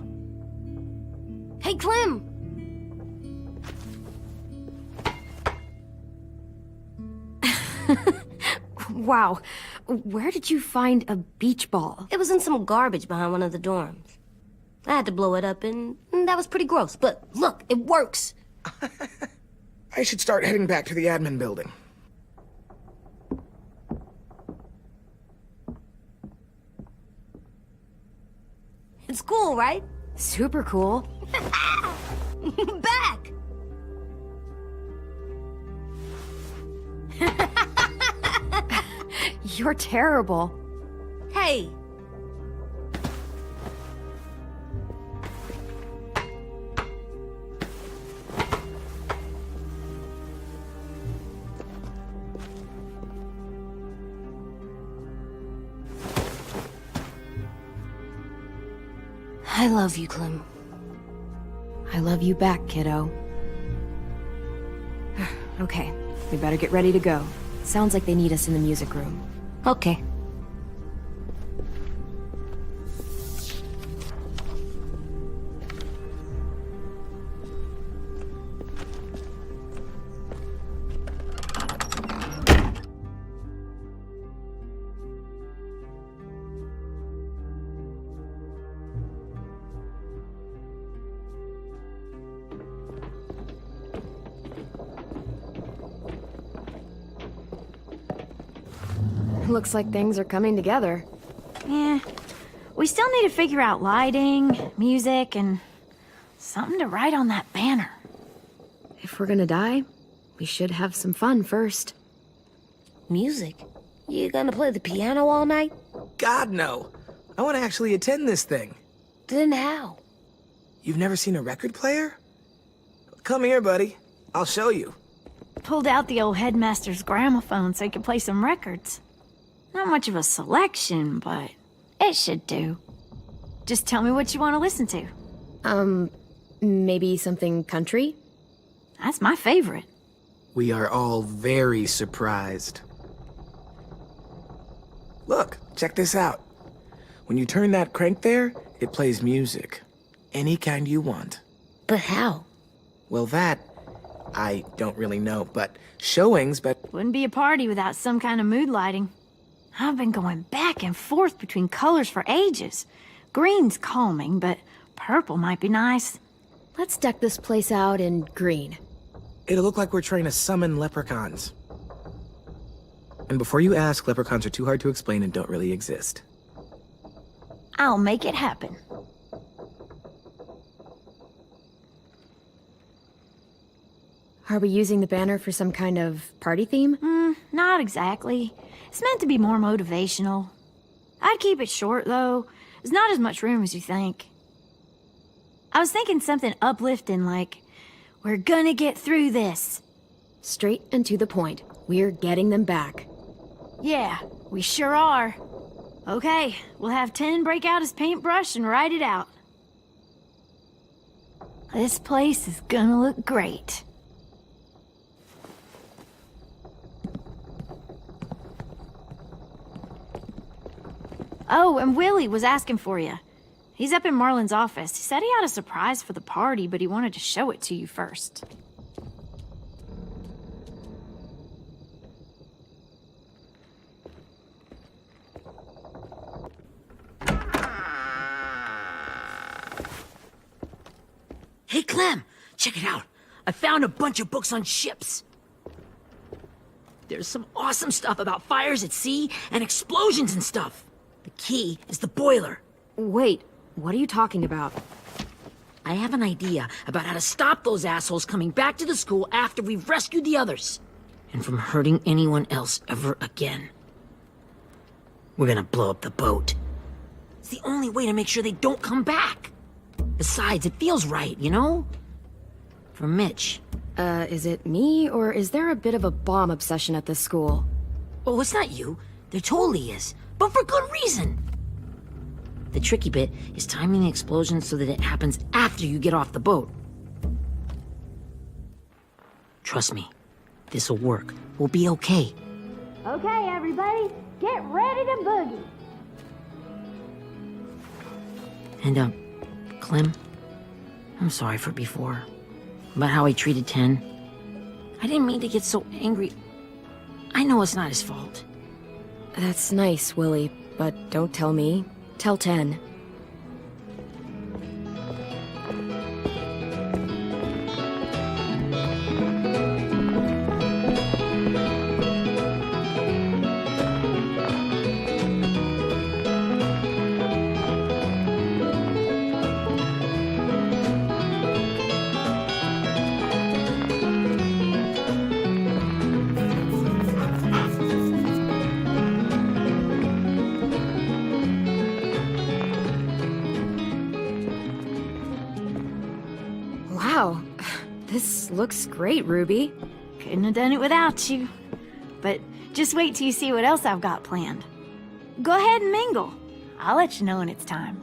Hey, Clem! Wow, where did you find a beach ball? It was in some garbage behind one of the dorms. I had to blow it up, and that was pretty gross. But look, it works. I should start heading back to the admin building. It's cool, right? Super cool. Back! You're terrible. Hey! I love you, Clem. I love you back, kiddo. Okay, we better get ready to go. Sounds like they need us in the music room. Okay. Looks like things are coming together. Yeah. We still need to figure out lighting, music, and something to write on that banner. If we're gonna die, we should have some fun first. Music? You gonna play the piano all night? God, no. I want to actually attend this thing. Then how? You've never seen a record player? Come here, buddy. I'll show you. Pulled out the old headmaster's gramophone so he could play some records. Not much of a selection, but it should do. Just tell me what you want to listen to. Maybe something country? That's my favorite. We are all very surprised. Look, check this out. When you turn that crank there, it plays music. Any kind you want. But how? Well, that, I don't really know, but showings, but Wouldn't be a party without some kind of mood lighting. I've been going back and forth between colors for ages. Green's calming, but purple might be nice. Let's deck this place out in green. it'll look like we're trying to summon leprechauns. And before you ask, leprechauns are too hard to explain and don't really exist. I'll make it happen. Are we using the banner for some kind of party theme? Not exactly. It's meant to be more motivational. I'd keep it short, though. There's not as much room as you think. I was thinking something uplifting like, we're gonna get through this. Straight and to the point. We're getting them back. Yeah, we sure are. Okay, we'll have 10 break out his paintbrush and write it out. This place is gonna look great. Oh, and Willie was asking for you. He's up in Marlin's office. He said he had a surprise for the party, but he wanted to show it to you first. Hey, Clem, check it out. I found a bunch of books on ships. There's some awesome stuff about fires at sea and explosions and stuff. The key is the boiler. Wait, what are you talking about? I have an idea about how to stop those assholes coming back to the school after we've rescued the others. And from hurting anyone else ever again. We're gonna blow up the boat. It's the only way to make sure they don't come back. Besides, it feels right, you know? For Mitch. Is it me, or is there a bit of a bomb obsession at this school? Oh, it's not you. There totally is. But for good reason. The tricky bit is timing the explosion so that it happens after you get off the boat. Trust me, this'll work. We'll be okay. Okay, everybody, get ready to boogie. And, Clem, I'm sorry for before. About how I treated Ten. I didn't mean to get so angry. I know it's not his fault. That's nice, Willie, but don't tell me. Tell 10. Wow, this looks great, Ruby. Couldn't have done it without you. But just wait till you see what else I've got planned. Go ahead and mingle. I'll let you know when it's time.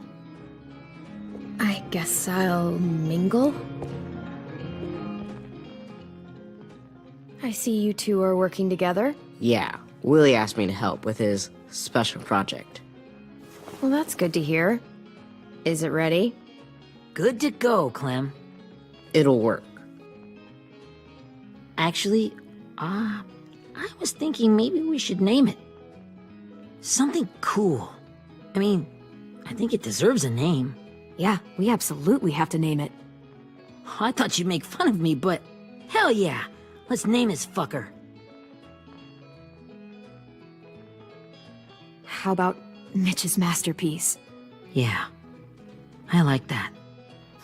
I guess I'll mingle? I see you two are working together. Yeah, Willie asked me to help with his special project. Well, that's good to hear. Is it ready? Good to go, Clem. It'll work. Actually, I was thinking maybe we should name it. Something cool. I mean, I think it deserves a name. Yeah, we absolutely have to name it. I thought you'd make fun of me, but hell yeah. Let's name this fucker. How about Mitch's masterpiece? Yeah, I like that.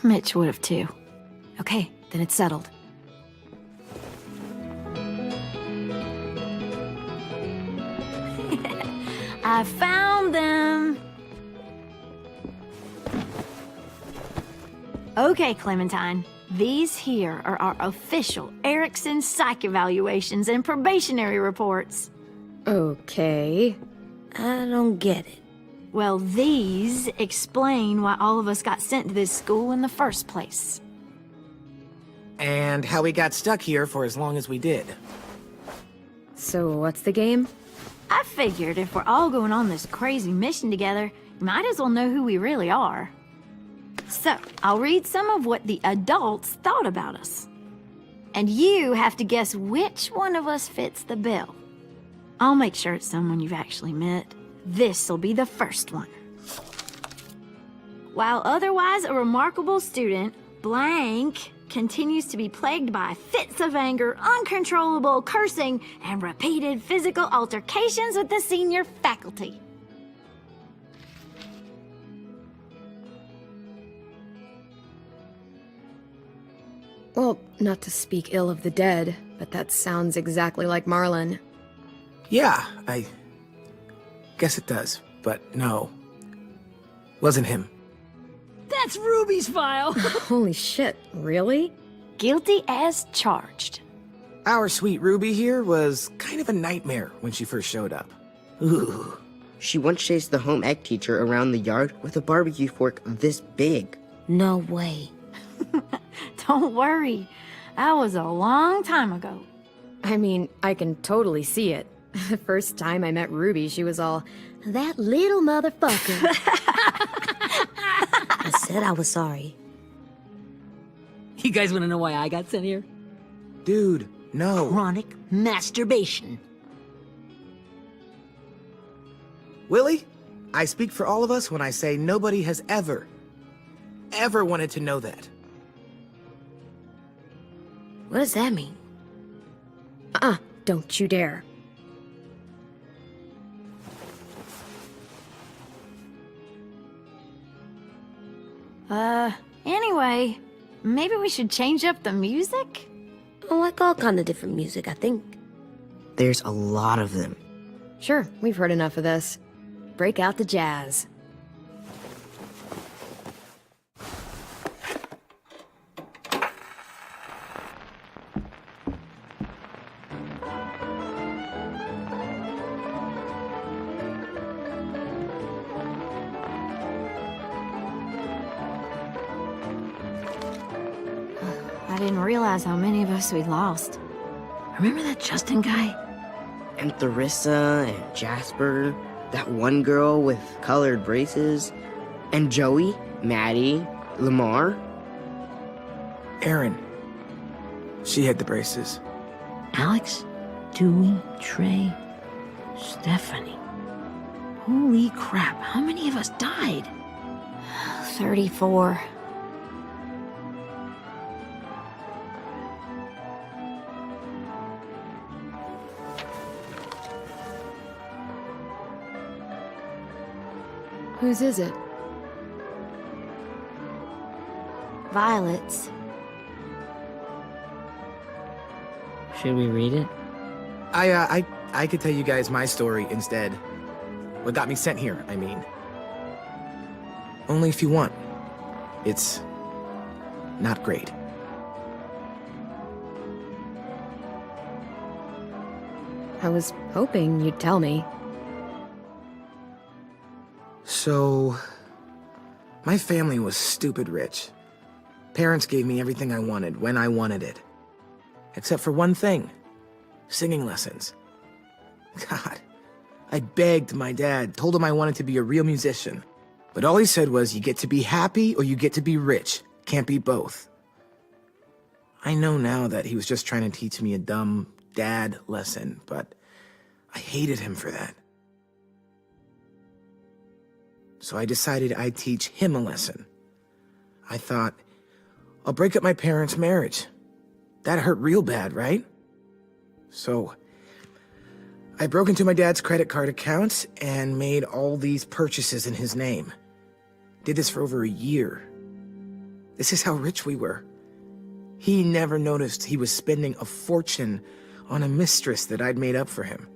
Mitch would have too. Okay, then it's settled. I found them! Okay, Clementine. These here are our official Erickson psych evaluations and probationary reports. Okay. I don't get it. Well, these explain why all of us got sent to this school in the first place. And how we got stuck here for as long as we did. So what's the game? I figured if we're all going on this crazy mission together, you might as well know who we really are. So, I'll read some of what the adults thought about us. And you have to guess which one of us fits the bill. I'll make sure it's someone you've actually met. This'll be the first one. While otherwise a remarkable student, blank continues to be plagued by fits of anger, uncontrollable cursing, and repeated physical altercations with the senior faculty. Well, not to speak ill of the dead, but that sounds exactly like Marlon. Yeah, I guess it does, but no. Wasn't him. That's Ruby's file. Holy shit, really? Guilty as charged. Our sweet Ruby here was kind of a nightmare when she first showed up. Ooh. She once chased the home ec teacher around the yard with a barbecue fork this big. No way. Don't worry. That was a long time ago. I mean, I can totally see it. The first time I met Ruby, she was all, "That little motherfucker." I said I was sorry. You guys want to know why I got sent here? Dude, no. Chronic masturbation. Willie, I speak for all of us when I say nobody has ever wanted to know that. What does that mean? Don't you dare. Anyway, maybe we should change up the music? I like all kind of different music, I think. There's a lot of them. Sure, we've heard enough of this. Break out the jazz. I didn't realize how many of us we'd lost. Remember that Justin guy? And Theresa and Jasper, that one girl with colored braces, and Joey, Maddie, Lamar. Erin. She had the braces. Alex, Dewey, Trey, Stephanie. Holy crap, how many of us died? 34. Whose is it? Violet's. Should we read it? I could tell you guys my story instead. What got me sent here, I mean. Only if you want. It's not great. I was hoping you'd tell me. So, my family was stupid rich. Parents gave me everything I wanted when I wanted it. Except for one thing. Singing lessons. God, I begged my dad, told him I wanted to be a real musician. But all he said was, you get to be happy or you get to be rich. Can't be both. I know now that he was just trying to teach me a dumb dad lesson, but I hated him for that. So I decided I'd teach him a lesson. I thought, I'll break up my parents' marriage. That hurt real bad, right? So I broke into my dad's credit card account and made all these purchases in his name. Did this for over a year. This is how rich we were. He never noticed he was spending a fortune on a mistress that I'd made up for him.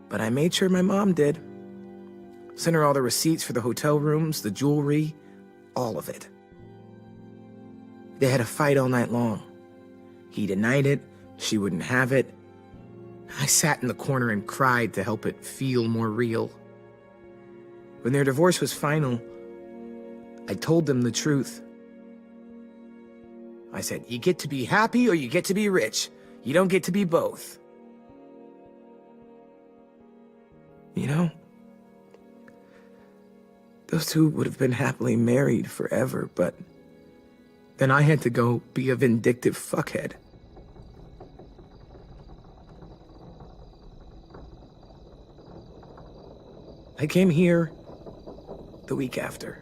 But I made sure my mom did. Sent her all the receipts for the hotel rooms, the jewelry, all of it. They had a fight all night long. He denied it, she wouldn't have it. I sat in the corner and cried to help it feel more real. When their divorce was final, I told them the truth. I said, you get to be happy or you get to be rich. You don't get to be both. You know, those two would have been happily married forever, but then I had to go be a vindictive fuckhead. I came here the week after.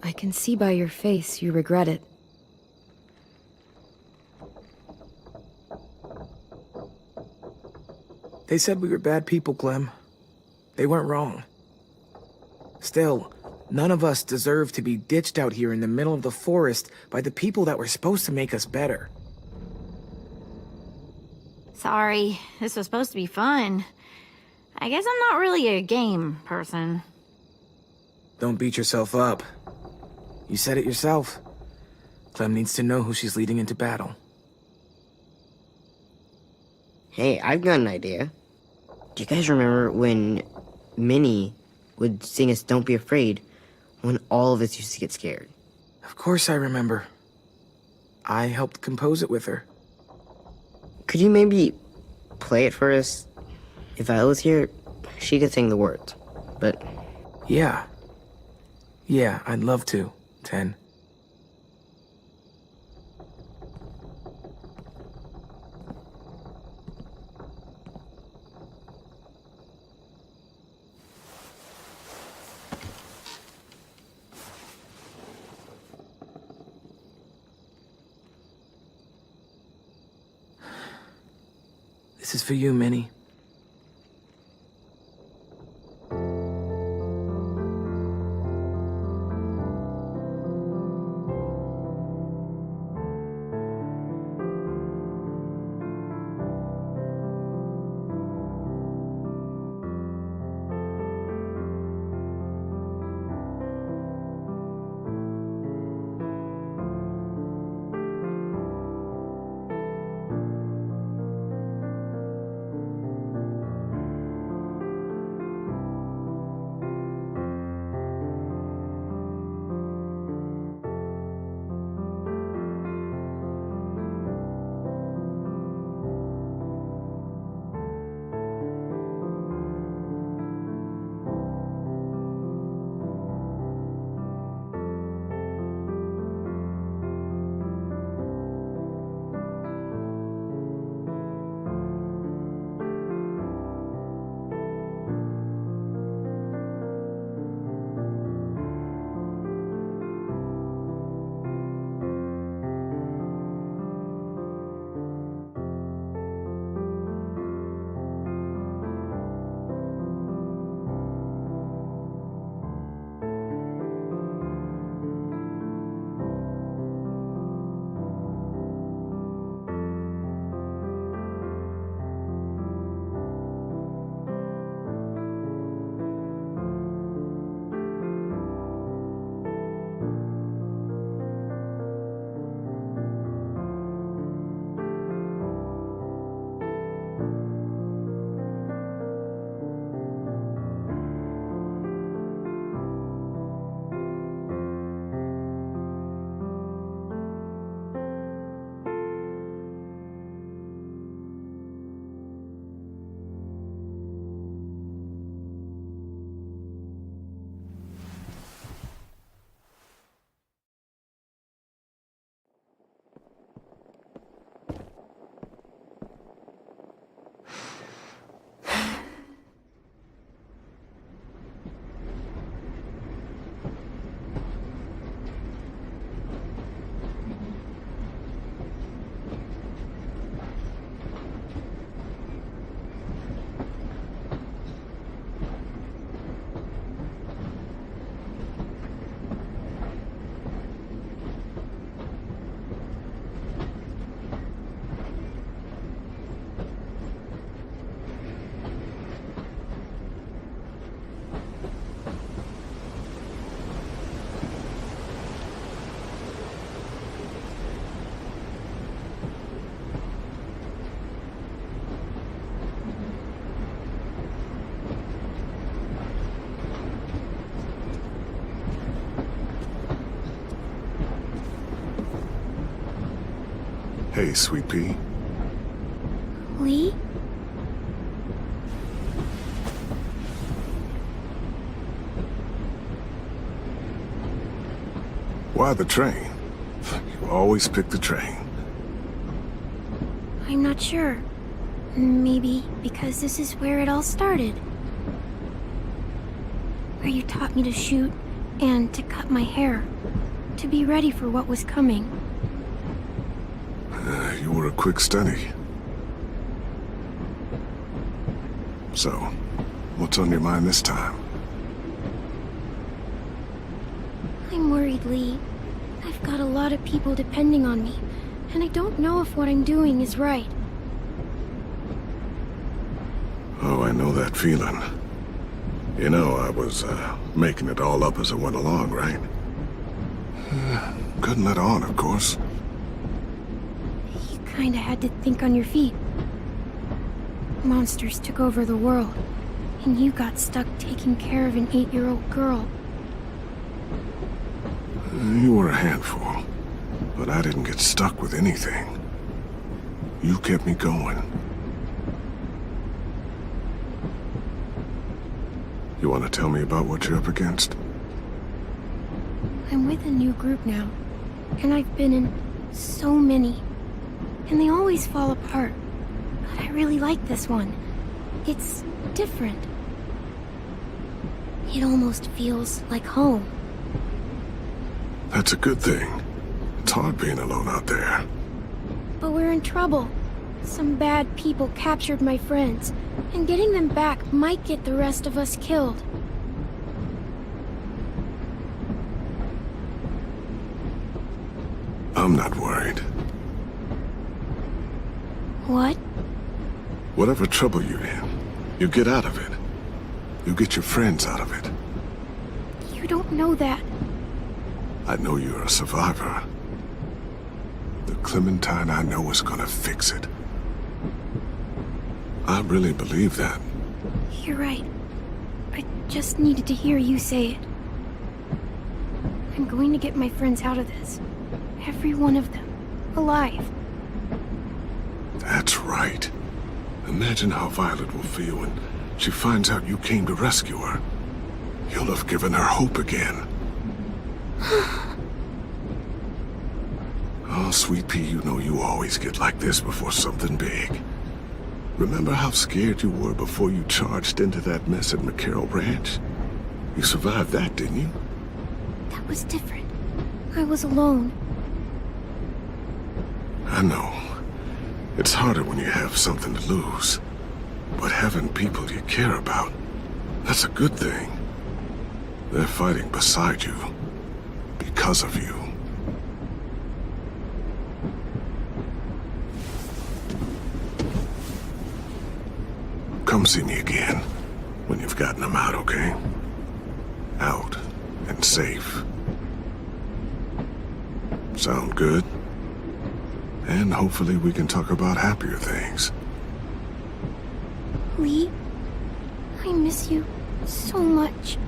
I can see by your face you regret it. They said we were bad people, Clem. They weren't wrong. Still, none of us deserve to be ditched out here in the middle of the forest by the people that were supposed to make us better. Sorry, this was supposed to be fun. I guess I'm not really a game person. Don't beat yourself up. You said it yourself. Clem needs to know who she's leading into battle. Hey, I've got an idea. Do you guys remember when Minnie would sing us Don't Be Afraid when all of us used to get scared? Of course I remember. I helped compose it with her. Could you maybe play it for us? If Viola was here, she could sing the words, but... Yeah. Yeah, I'd love to, Ten. This is for you, Minnie. Hey, Sweet Pea. Lee? Why the train? You always pick the train. I'm not sure. Maybe because this is where it all started. Where you taught me to shoot and to cut my hair. To be ready for what was coming. You were a quick study. So, what's on your mind this time? I'm worried, Lee. I've got a lot of people depending on me, and I don't know if what I'm doing is right. Oh, I know that feeling. You know, I was, making it all up as I went along, right? Couldn't let on, of course. You kinda had to think on your feet. Monsters took over the world, and you got stuck taking care of an 8-year-old girl. You were a handful, but I didn't get stuck with anything. You kept me going. You want to tell me about what you're up against? I'm with a new group now, and I've been in so many, and they always fall apart. But I really like this one. It's different. It almost feels like home. That's a good thing. It's hard being alone out there. But we're in trouble. Some bad people captured my friends, and getting them back might get the rest of us killed. I'm not worried. What? Whatever trouble you're in, you get out of it. You get your friends out of it. You don't know that. I know you're a survivor. The Clementine I know is gonna fix it. I really believe that. You're right. I just needed to hear you say it. I'm going to get my friends out of this. Every one of them. Alive. That's right. Imagine how Violet will feel when she finds out you came to rescue her. You'll have given her hope again. Oh, Sweet Pea, you know you always get like this before something big. Remember how scared you were before you charged into that mess at McCarroll Ranch? You survived that, didn't you? That was different. I was alone. I know. It's harder when you have something to lose. But having people you care about, that's a good thing. They're fighting beside you. Because of you. Come see me again when you've gotten them out, okay? Out and safe. Sound good? And hopefully we can talk about happier things. Lee, I miss you so much.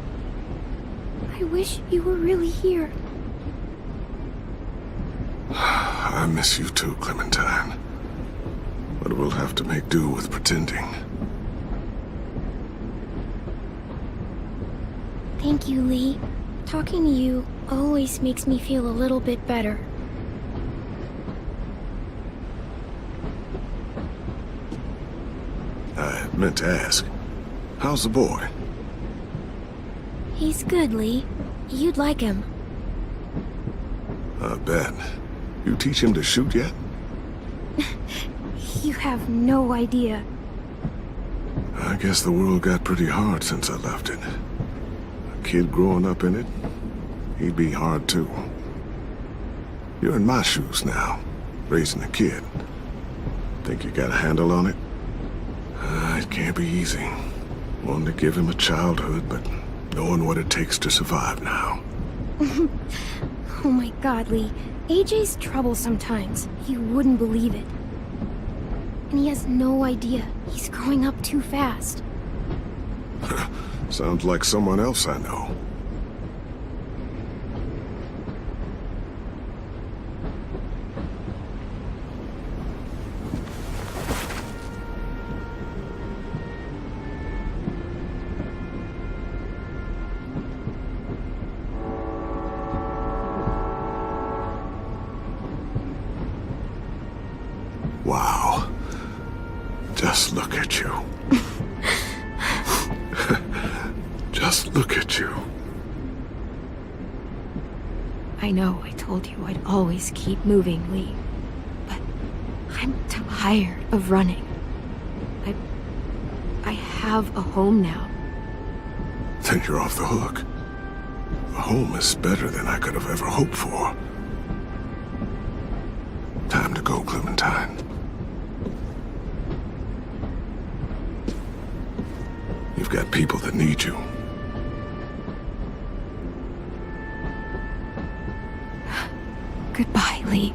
I wish you were really here. I miss you too, Clementine. But we'll have to make do with pretending. Thank you, Lee. Talking to you always makes me feel a little bit better. I meant to ask, how's the boy? He's good, Lee. You'd like him. I bet. You teach him to shoot yet? You have no idea. I guess the world got pretty hard since I left it. A kid growing up in it, he'd be hard too. You're in my shoes now, raising a kid. Think you got a handle on it? It can't be easy. Wanting to give him a childhood, but knowing what it takes to survive now. Oh my God, Lee. AJ's trouble sometimes. You wouldn't believe it. And he has no idea. He's growing up too fast. Sounds like someone else I know. Wow. Just look at you. Just look at you. I know I told you I'd always keep moving, Lee. But I'm tired of running. I have a home now. Then you're off the hook. A home is better than I could have ever hoped for. Time to go, Clementine. You've got people that need you. Goodbye, Lee.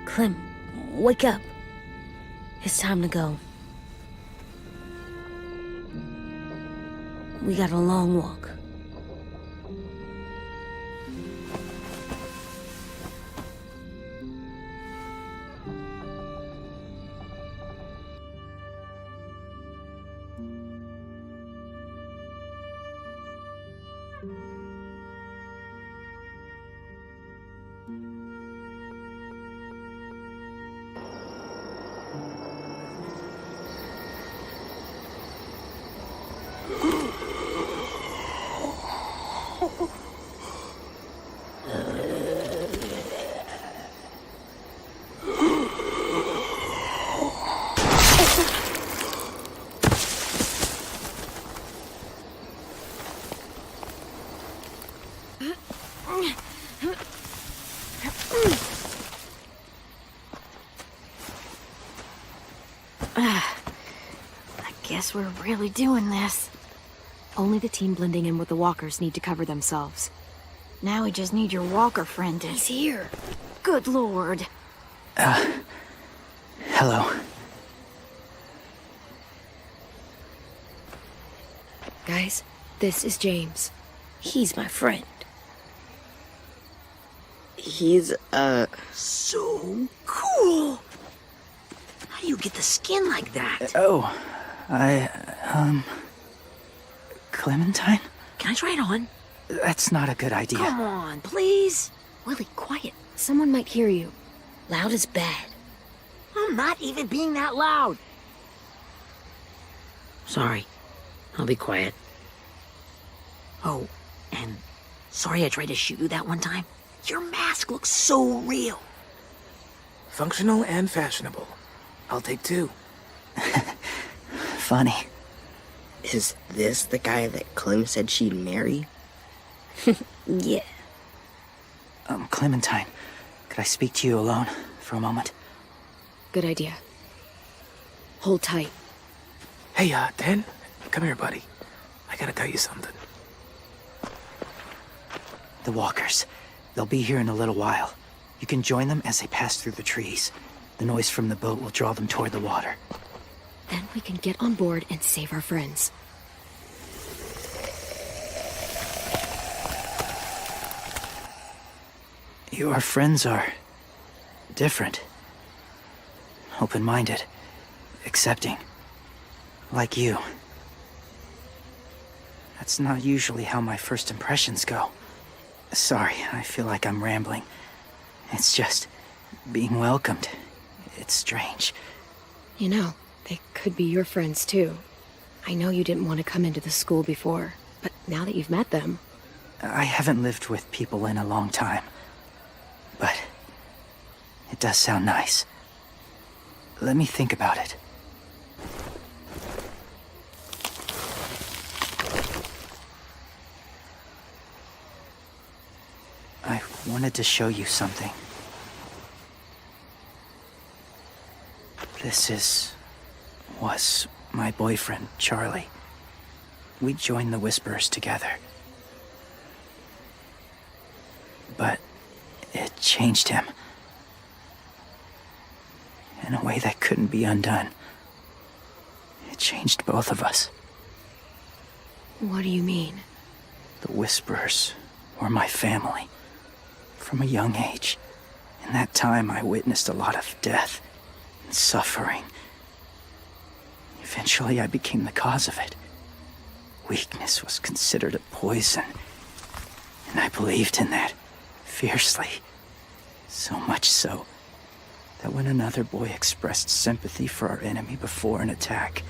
Clem, wake up. It's time to go. We got a long walk. Guess we're really doing this. Only the team blending in with the walkers need to cover themselves. Now we just need your walker friend to... He's here. Good lord. Hello. Guys, this is James. He's my friend. He's, So cool! How do you get the skin like that? Clementine? Can I try it on? That's not a good idea. Come on, please. Willie, quiet. Someone might hear you. Loud is bad. I'm not even being that loud. Sorry. I'll be quiet. Oh, and sorry I tried to shoot you that one time. Your mask looks so real. Functional and fashionable. I'll take 2. Funny. is this the guy that Clem said she'd marry? Yeah. Clementine, could I speak to you alone for a moment? Good idea. Hold tight. Hey, Dan, come here, buddy. I gotta tell you something. The walkers. They'll be here in a little while. You can join them as they pass through the trees. The noise from the boat will draw them toward the water. Then we can get on board and save our friends. Your friends are different. Open-minded. Accepting. Like you. That's not usually how my first impressions go. Sorry, I feel like I'm rambling. It's just being welcomed. It's strange. You know, they could be your friends too. I know you didn't want to come into the school before, but now that you've met them... I haven't lived with people in a long time. But it does sound nice. Let me think about it. I wanted to show you something. This was my boyfriend, Charlie. We joined the Whisperers together. But it changed him. In a way that couldn't be undone. It changed both of us. What do you mean? The Whisperers were my family. From a young age. In that time, I witnessed a lot of death and suffering. Eventually, I became the cause of it. weakness was considered a poison. And I believed in that fiercely. So much so that when another boy expressed sympathy for our enemy before an attack,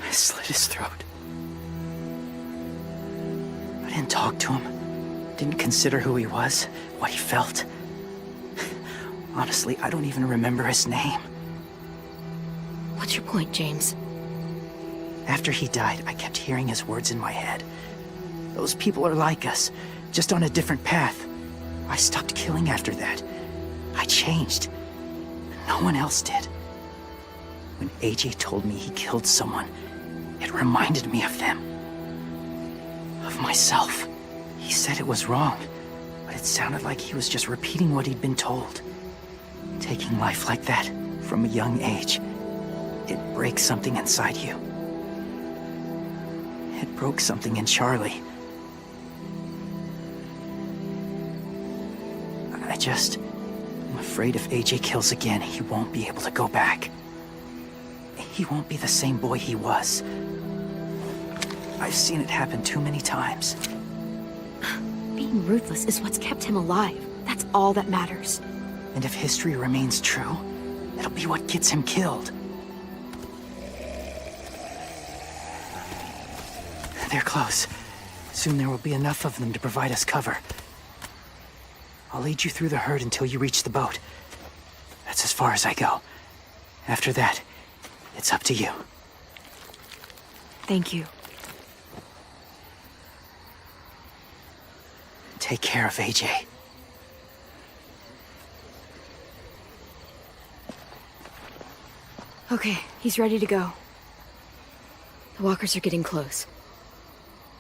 I slit his throat. I didn't talk to him, didn't consider who he was, what he felt. Honestly, I don't even remember his name. What's your point, James? After he died, I kept hearing his words in my head. Those people are like us, just on a different path. I stopped killing after that. I changed. No one else did. When AJ told me he killed someone, it reminded me of them. Of myself. He said it was wrong, but it sounded like he was just repeating what he'd been told. Taking life like that, from a young age, it breaks something inside you. It broke something in Charlie. I'm afraid if AJ kills again, he won't be able to go back. He won't be the same boy he was. I've seen it happen too many times. Being ruthless is what's kept him alive. That's all that matters. And if history remains true, it'll be what gets him killed. They're close. Soon there will be enough of them to provide us cover. I'll lead you through the herd until you reach the boat. That's as far as I go. After that, it's up to you. Thank you. Take care of AJ. Okay, he's ready to go. The walkers are getting close.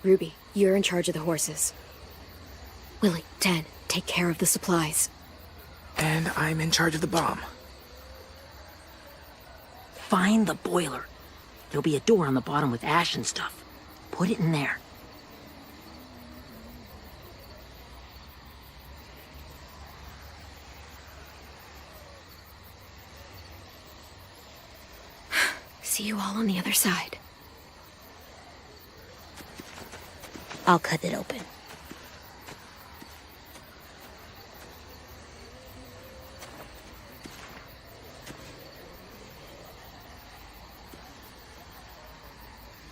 Ruby, you're in charge of the horses. Willie, Ted, take care of the supplies. And I'm in charge of the bomb. Find the boiler. There'll be a door on the bottom with ash and stuff. Put it in there. See you all on the other side. I'll cut it open.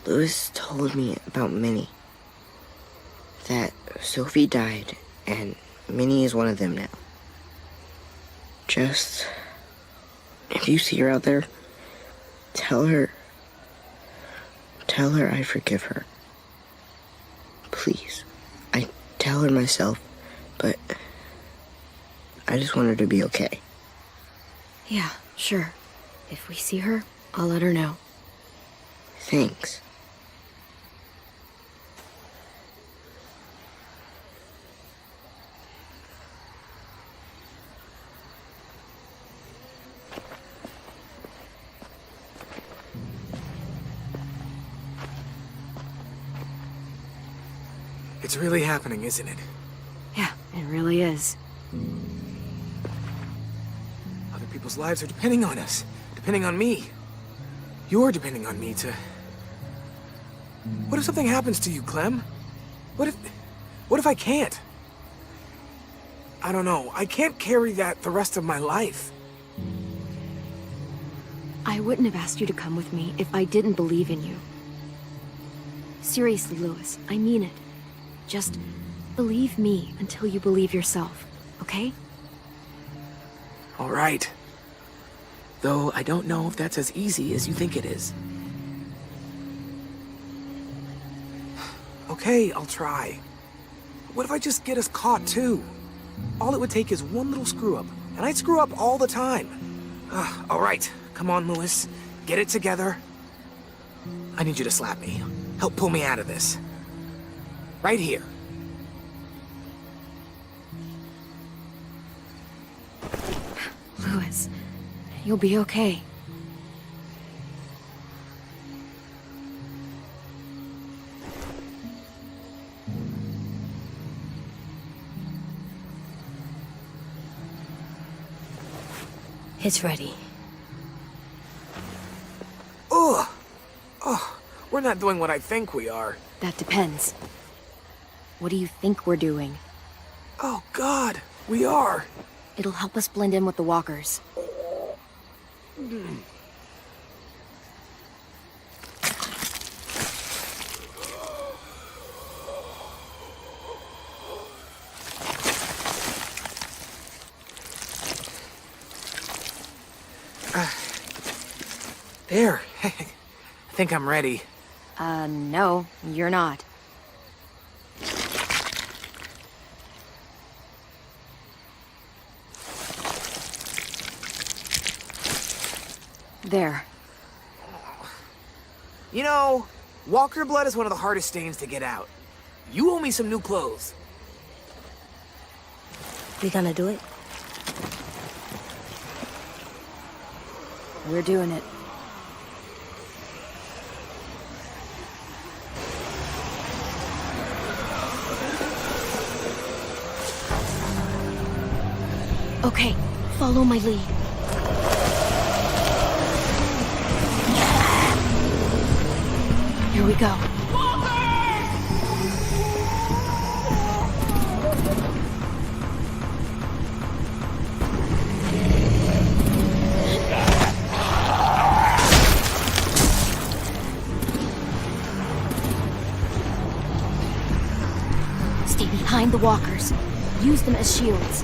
Lewis told me about Minnie. That Sophie died, and Minnie is one of them now. Just, if you see her out there, tell her I forgive her. Please. I tell her myself, but I just want her to be okay. Yeah, sure. If we see her, I'll let her know. Thanks. It's really happening, isn't it? Yeah, it really is. Other people's lives are depending on us. Depending on me. You're depending on me to... What if something happens to you, Clem? What if I can't? I don't know. I can't carry that the rest of my life. I wouldn't have asked you to come with me if I didn't believe in you. Seriously, Lewis, I mean it. Just believe me until you believe yourself, okay? All right. Though I don't know if that's as easy as you think it is. Okay, I'll try. What if I just get us caught, too? All it would take is one little screw-up, and I'd screw up all the time. All right, come on, Lewis. Get it together. I need you to slap me. Help pull me out of this. Right here. Lewis, you'll be okay. It's ready. Oh! we're not doing what I think we are. That depends. What do you think we're doing? Oh, God, we are. It'll help us blend in with the walkers. There. I think I'm ready. No, you're not. There. You know, walker blood is one of the hardest stains to get out. You owe me some new clothes. We gonna do it? We're doing it. Okay, follow my lead. Here we go. Stay behind the walkers. Use them as shields.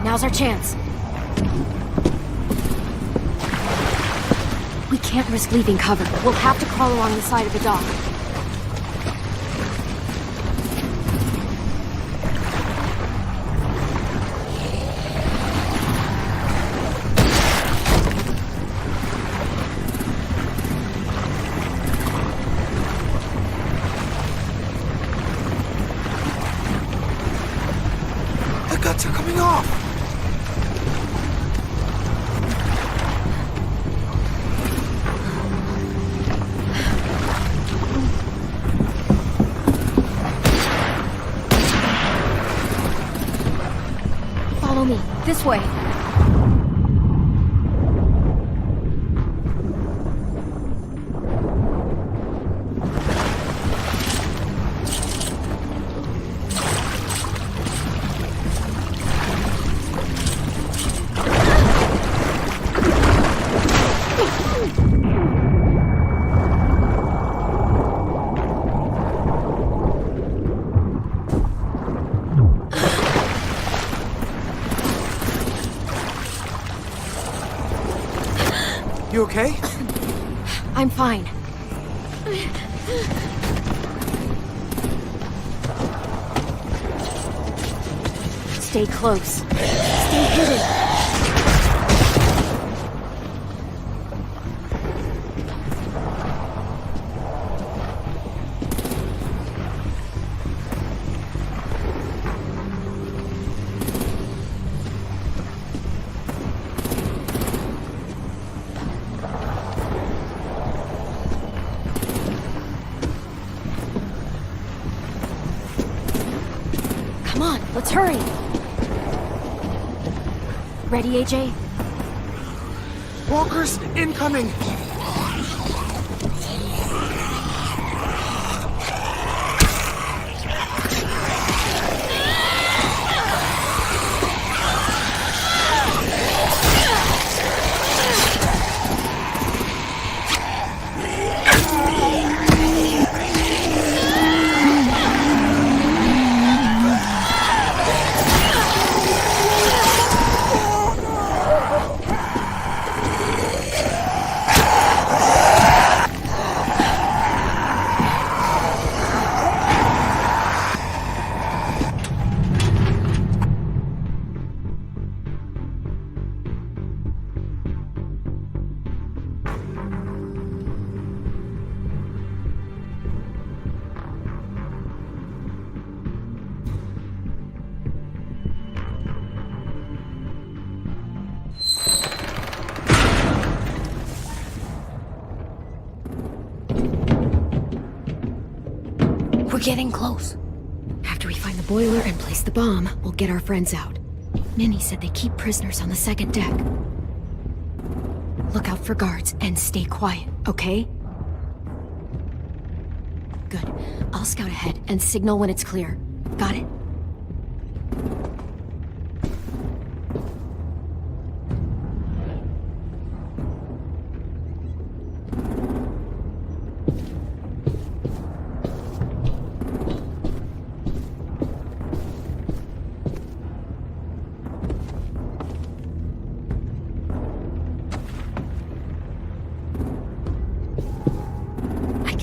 Now's our chance. We can't risk leaving cover. We'll have to crawl along the side of the dock. The guts are coming off! Follow me. This way. You okay? I'm fine. Stay close. Stay hidden. Come on, let's hurry. Ready, AJ? Walkers incoming! We're getting close. After we find the boiler and place the bomb, we'll get our friends out. Minnie said they keep prisoners on the second deck. Look out for guards and stay quiet, okay? Good. I'll scout ahead and signal when it's clear. Got it?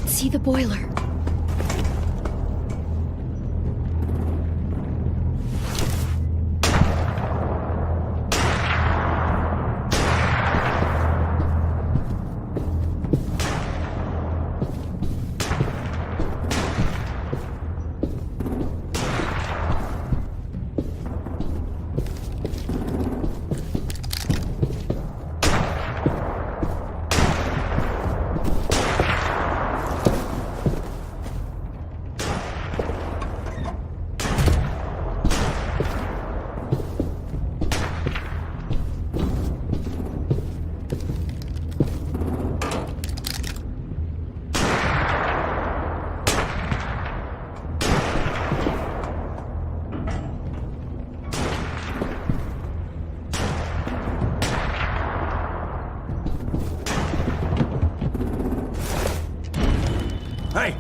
See the boiler. Hey,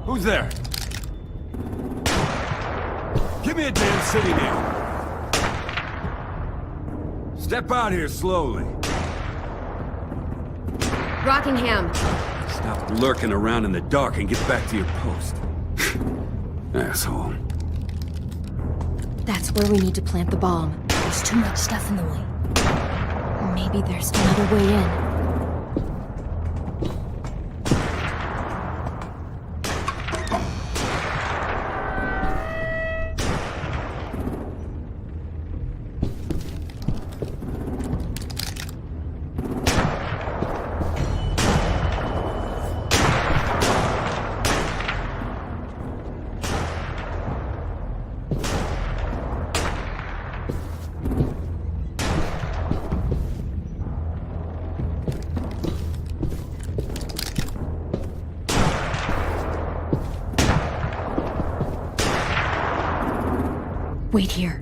who's there? Give me a damn city name. Step out here slowly. Rockingham. Stop lurking around in the dark and get back to your post. Asshole. That's where we need to plant the bomb. There's too much stuff in the way. Maybe there's another way in. Wait here.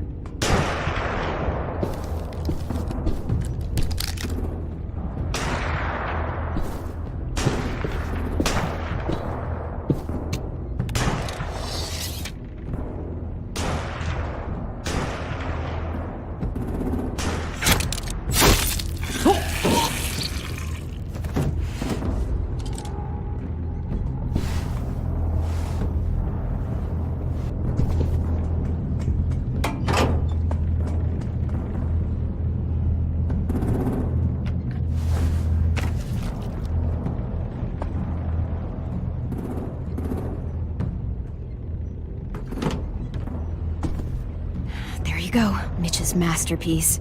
Go, Mitch's masterpiece.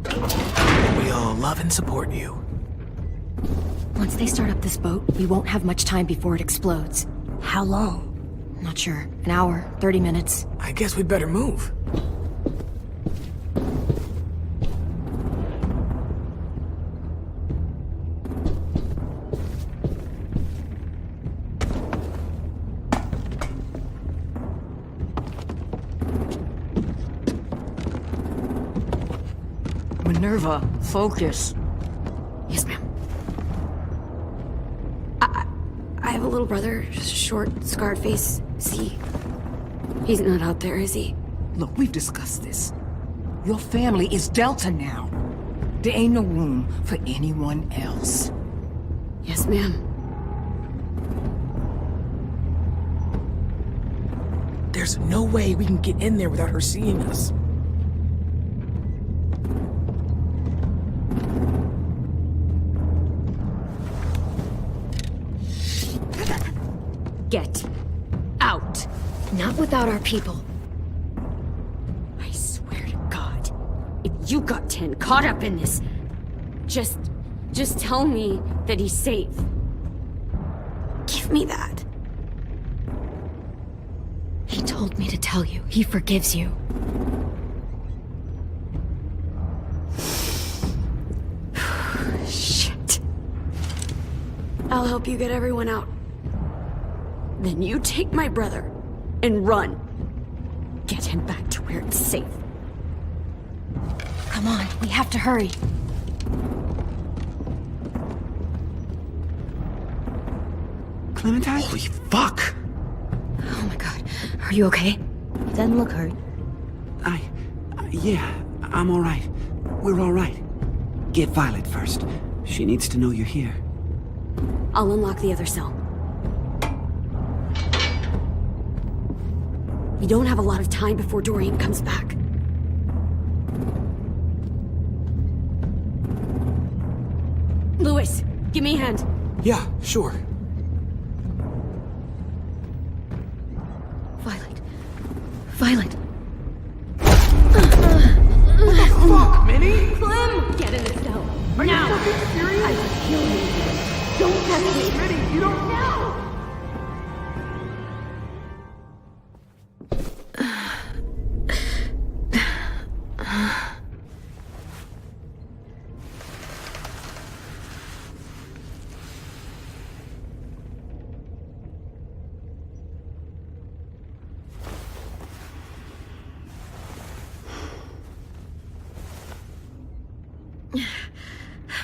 We all love and support you. Once they start up this boat, we won't have much time before it explodes. How long? Not sure. An hour, 30 minutes. I guess we'd better move. Minerva, focus. Yes, ma'am. I have a little brother, short, scarred face. See? He's not out there, is he? Look, we've discussed this. Your family is Delta now. There ain't no room for anyone else. Yes, ma'am. There's no way we can get in there without her seeing us. Get out. Not without our people. I swear to God, if you got 10 caught up in this, just tell me that he's safe. Give me that. told me to tell you, he forgives you. Shit. I'll help you get everyone out. Then you take my brother and run. Get him back to where it's safe. Come on, we have to hurry. Clementine? Holy fuck! Oh my god, are you okay? Doesn't look hurt. Yeah, I'm alright. We're alright. Get Violet first. She needs to know you're here. I'll unlock the other cell. You don't have a lot of time before Dorian comes back. Lewis, give me a hand. Yeah, sure. Violet. What the fuck, Minnie? Clem! Get in the cell. Are now. you fucking serious? I will kill you. Don't touch me. Minnie, you don't know.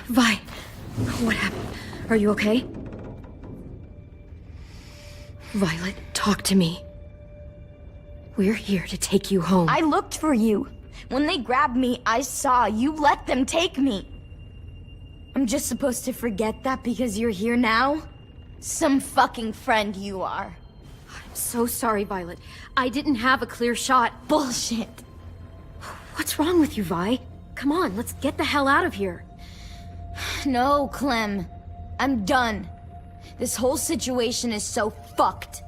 Vi, what happened? Are you okay? Violet, talk to me. We're here to take you home. I looked for you. When they grabbed me, I saw you let them take me. I'm just supposed to forget that because you're here now? Some fucking friend you are. I'm so sorry, Violet. I didn't have a clear shot. Bullshit. What's wrong with you, Vi? Come on, let's get the hell out of here. No, Clem. I'm done. This whole situation is so fucked.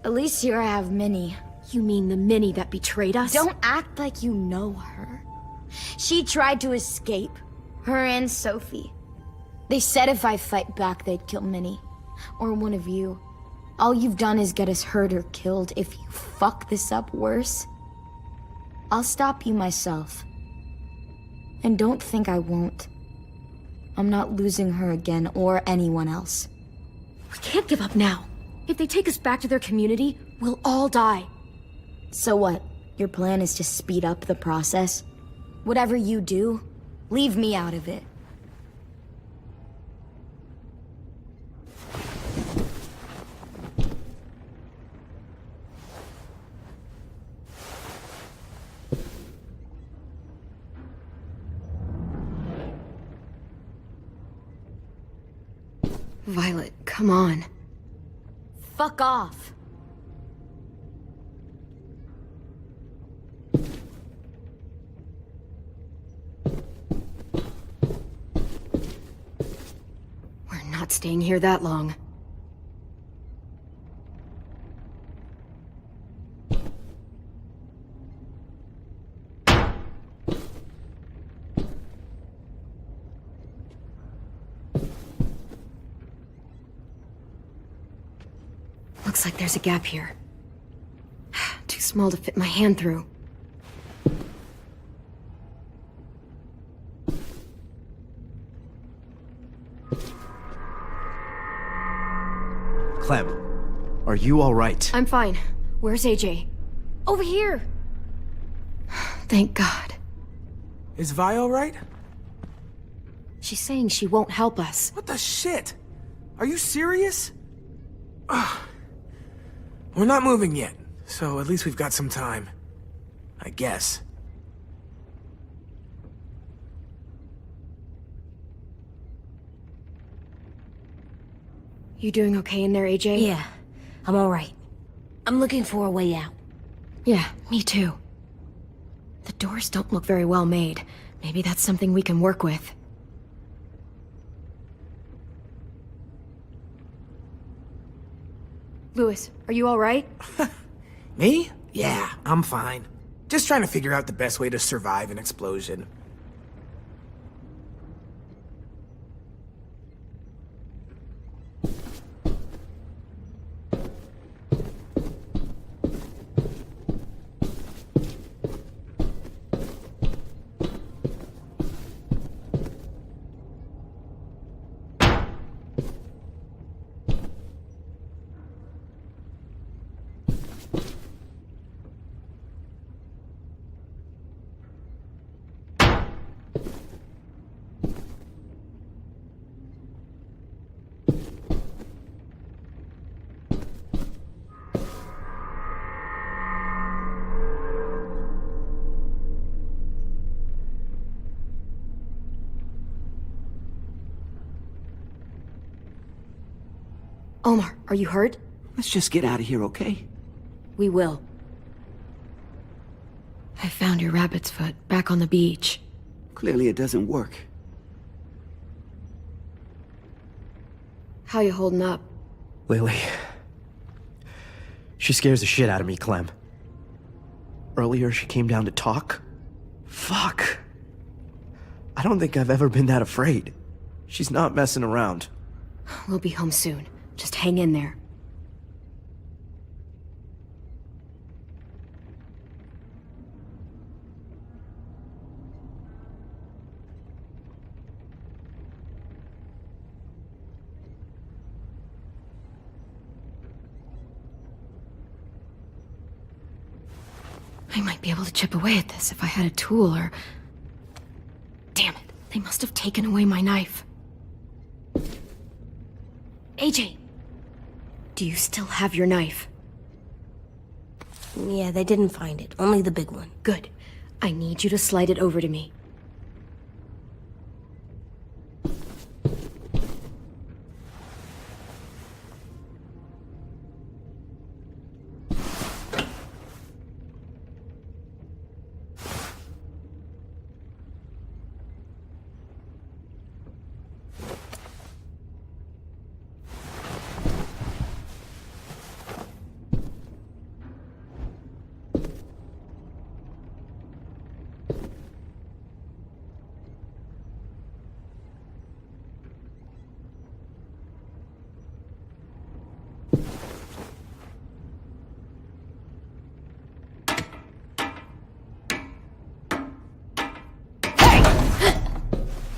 At least here I have Minnie. You mean the Minnie that betrayed us? Don't act like you know her. She tried to escape. Her and Sophie. They said if I fight back, they'd kill Minnie. Or one of you. All you've done is get us hurt or killed. If you fuck this up worse, I'll stop you myself. And don't think I won't. I'm not losing her again or anyone else. We can't give up now. If they take us back to their community, we'll all die. So what? Your plan is to speed up the process? Whatever you do, leave me out of it. Violet, come on. Fuck off. We're not staying here that long. Looks like there's a gap here. Too small to fit my hand through. Clem, are you all right? I'm fine. Where's AJ? Over here! Thank God. Is Vi all right? She's saying she won't help us. What the shit? Are you serious? We're not moving yet, so at least we've got some time. I guess. You doing okay in there, AJ? Yeah, I'm alright. I'm looking for a way out. Yeah, me too. The doors don't look very well made. Maybe that's something we can work with. Lewis, are you all right? Me? Yeah, I'm fine. Just trying to figure out the best way to survive an explosion. Omar, are you hurt? Let's just get out of here, okay? We will. I found your rabbit's foot back on the beach. Clearly it doesn't work. How you holding up? Lily. She scares the shit out of me, Clem. Earlier, she came down to talk. Fuck. I don't think I've ever been that afraid. She's not messing around. We'll be home soon. Just hang in there. I might be able to chip away at this if I had a tool or... Damn it, they must have taken away my knife. AJ! Do you still have your knife? Yeah, they didn't find it. Only the big one. Good. I need you to slide it over to me.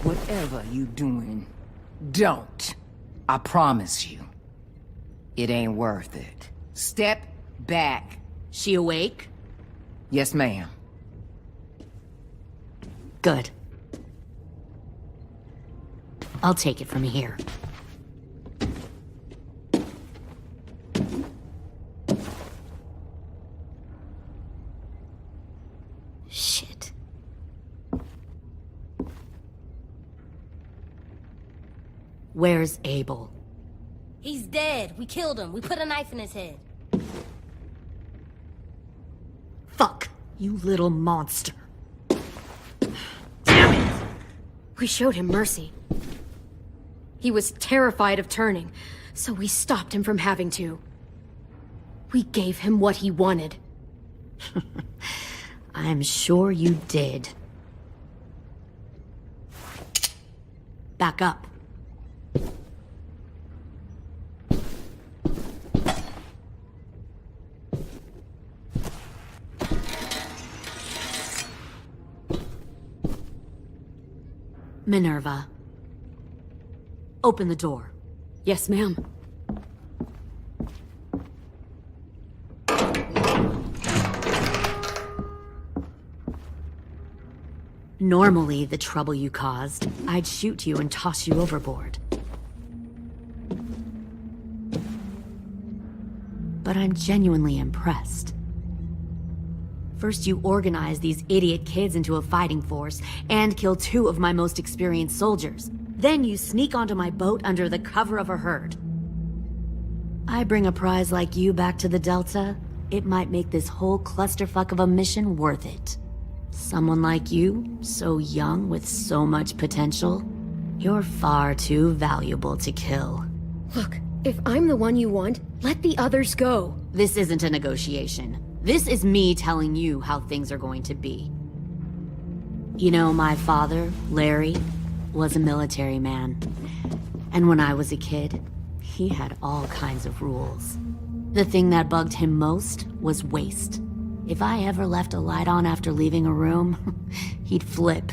Whatever you doing, don't. I promise you. It ain't worth it. Step back. She awake? Yes, ma'am. Good. I'll take it from here. Shit. Where's Abel? He's dead. We killed him. We put a knife in his head. Fuck, you little monster. Damn it! We showed him mercy. He was terrified of turning, so we stopped him from having to. We gave him what he wanted. I'm sure you did. Back up. Minerva. Open the door. Yes, ma'am. Normally, the trouble you caused, I'd shoot you and toss you overboard. But I'm genuinely impressed. First, you organize these idiot kids into a fighting force and kill 2 of my most experienced soldiers. Then you sneak onto my boat under the cover of a herd. I bring a prize like you back to the Delta, it might make this whole clusterfuck of a mission worth it. Someone like you, so young with so much potential, you're far too valuable to kill. Look, if I'm the one you want, let the others go. This isn't a negotiation. This is me telling you how things are going to be. You know, my father, Larry, was a military man. And when I was a kid, he had all kinds of rules. The thing that bugged him most was waste. If I ever left a light on after leaving a room, he'd flip.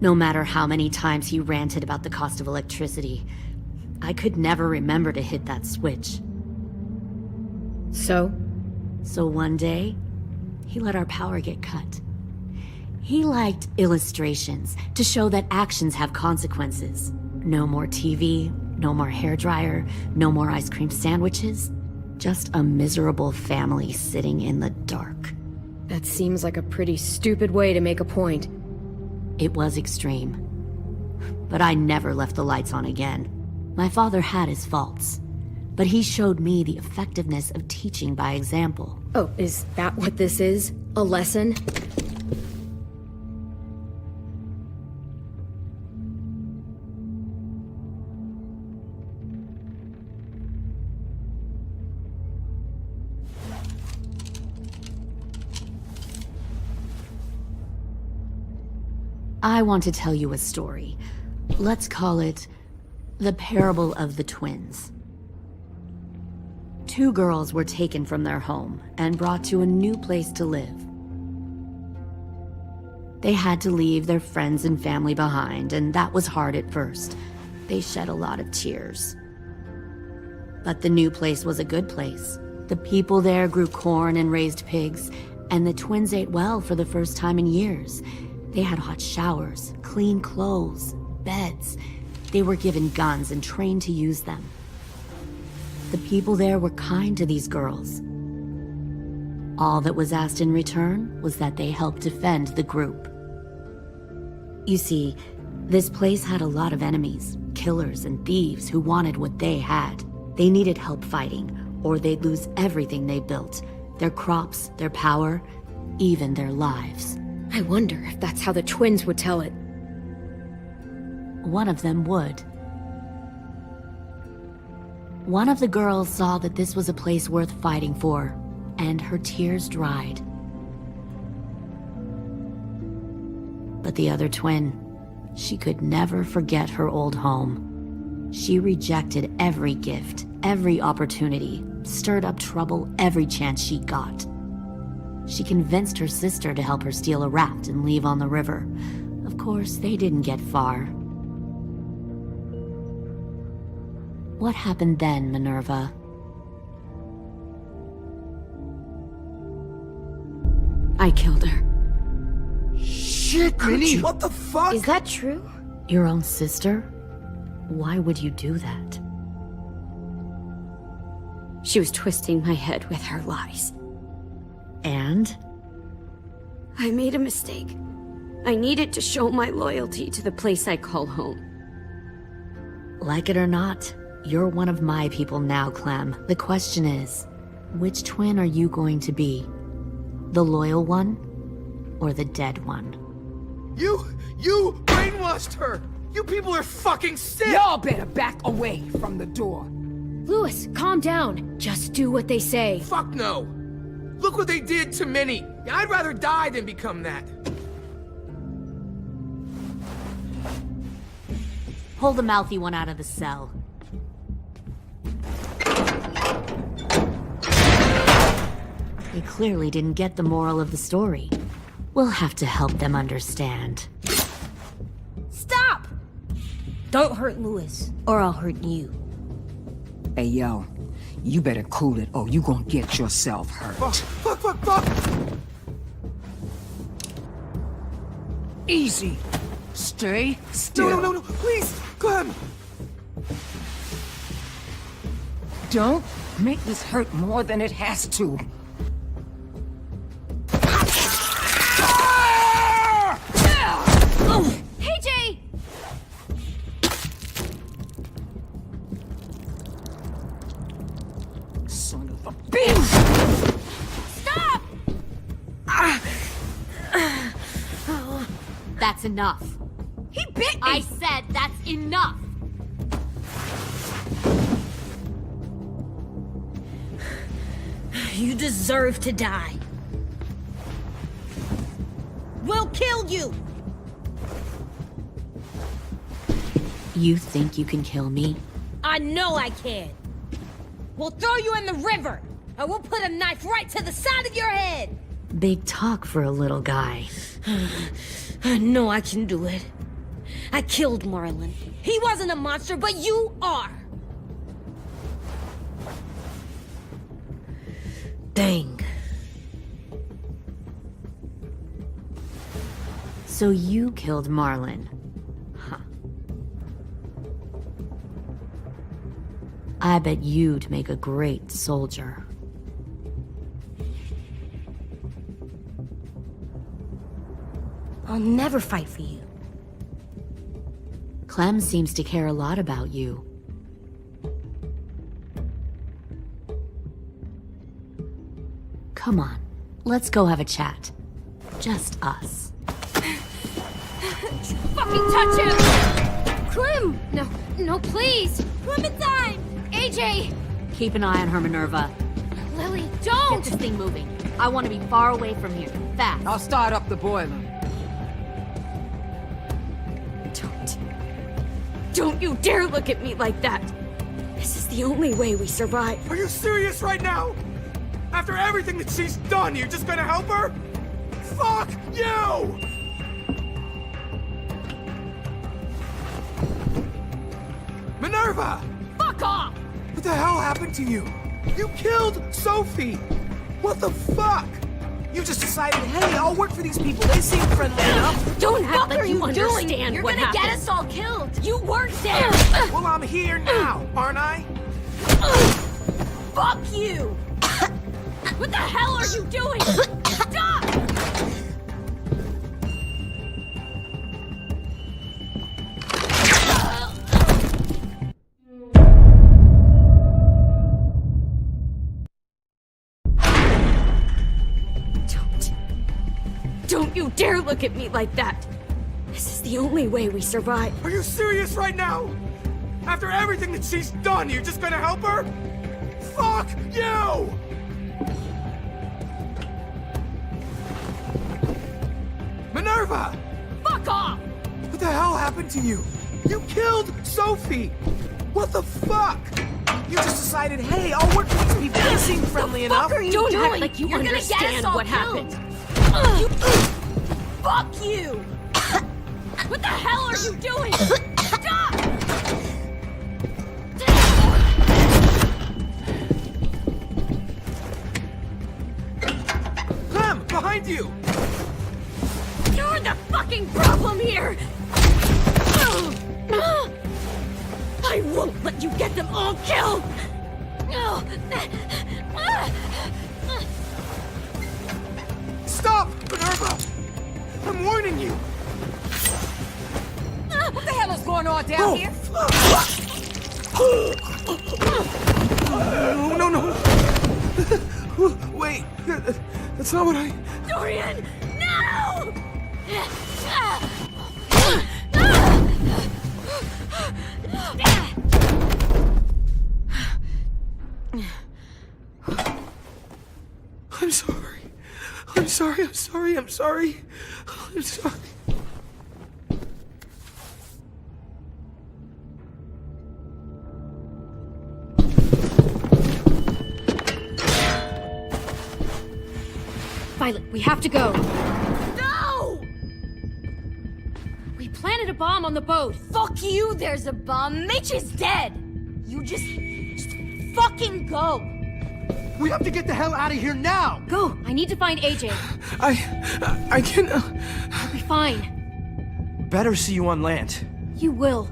No matter how many times he ranted about the cost of electricity, I could never remember to hit that switch. So one day, he let our power get cut. He liked illustrations to show that actions have consequences. No more TV, no more hairdryer, no more ice cream sandwiches. Just a miserable family sitting in the dark. that seems like a pretty stupid way to make a point. It was extreme. But I never left the lights on again. My father had his faults. But he showed me the effectiveness of teaching by example. Oh, is that what this is? A lesson? I want to tell you a story. Let's call it the Parable of the Twins. 2 girls were taken from their home and brought to a new place to live. They had to leave their friends and family behind, and that was hard at first. They shed a lot of tears. But the new place was a good place. The people there grew corn and raised pigs, and the twins ate well for the first time in years. They had hot showers, clean clothes, beds. They were given guns and trained to use them. The people there were kind to these girls. All that was asked in return was that they help defend the group. You see, this place had a lot of enemies, killers and thieves who wanted what they had. They needed help fighting, or they'd lose everything they built. Their crops, their power, even their lives. I wonder if that's how the twins would tell it. One of them would. One of the girls saw that this was a place worth fighting for, and her tears dried. But the other twin, she could never forget her old home. She rejected every gift, every opportunity, stirred up trouble every chance she got. She convinced her sister to help her steal a raft and leave on the river. Of course, they didn't get far. What happened then, Minerva? I killed her. Shit, Minnie, what the fuck? Is that true? Your own sister? Why would you do that? She was twisting my head with her lies. And? I made a mistake. I needed to show my loyalty to the place I call home. Like it or not, you're one of my people now, Clem. The question is, which twin are you going to be? The loyal one, or the dead one? You brainwashed her! You people are fucking sick! Y'all better back away from the door. Louis, calm down. Just do what they say. Fuck no! Look what they did to Minnie! I'd rather die than become that. Pull the mouthy one out of the cell. They clearly didn't get the moral of the story. We'll have to help them understand. Stop! Don't hurt Louis, or I'll hurt you. Hey, yo. You better cool it, or you gonna get yourself hurt. Fuck! Easy. Stay still. No, please, Clem! Don't make this hurt more than it has to. Oh! AJ! Son of a bitch! Stop! That's enough. He bit me! I said that's enough! You deserve to die. We'll kill you! You think you can kill me? I know I can. We'll throw you in the river, and we'll put a knife right to the side of your head. Big talk for a little guy. I know I can do it. I killed Marlon. He wasn't a monster, but you are. Dang. So you killed Marlon. Huh. I bet you'd make a great soldier. I'll never fight for you. Clem seems to care a lot about you. Come on, let's go have a chat. Just us. Fucking touch him! Clem! No, please! Clementine! AJ! Keep an eye on her, Minerva. Lily, don't! Get this thing moving. I want to be far away from here. Fast. I'll start up the boiler. Don't you dare look at me like that! This is the only way we survive. Are you serious right now? After everything that she's done, you're just gonna help her? Fuck you! Minerva! Fuck off! What the hell happened to you? You killed Sophie! What the fuck? You just decided, hey, I'll work for these people. They seem friendly enough. Don't act like you doing? understand You're what gonna happened. get us all killed. You weren't there. Well, I'm here now, aren't I? Fuck you! What the hell are you doing? Stop! Don't you dare look at me like that! This is the only way we survive. Are you serious right now? After everything that she's done, you're just gonna help her? Fuck you! Minerva! Fuck off! What the hell happened to you? You killed Sophie! What the fuck? You just decided, hey, I'll work for these people. They seem friendly enough. What are you Don't doing? act like you You're gonna get us understand all what killed. happened. Fuck you! What the hell are you doing? Stop! Clem, behind you! You're the fucking problem here! I won't let you get them all killed! Stop, Minerva! I'm warning you! What the hell is going on down here? No. Wait, that's not what I... Dorian, no! I'm sorry. Violet, we have to go. No! We planted a bomb on the boat. Fuck you, there's a bomb. Mitch is dead. You just fucking go. We have to get the hell out of here now! Go! I need to find AJ. I can... I'll be fine. Better see you on land. You will.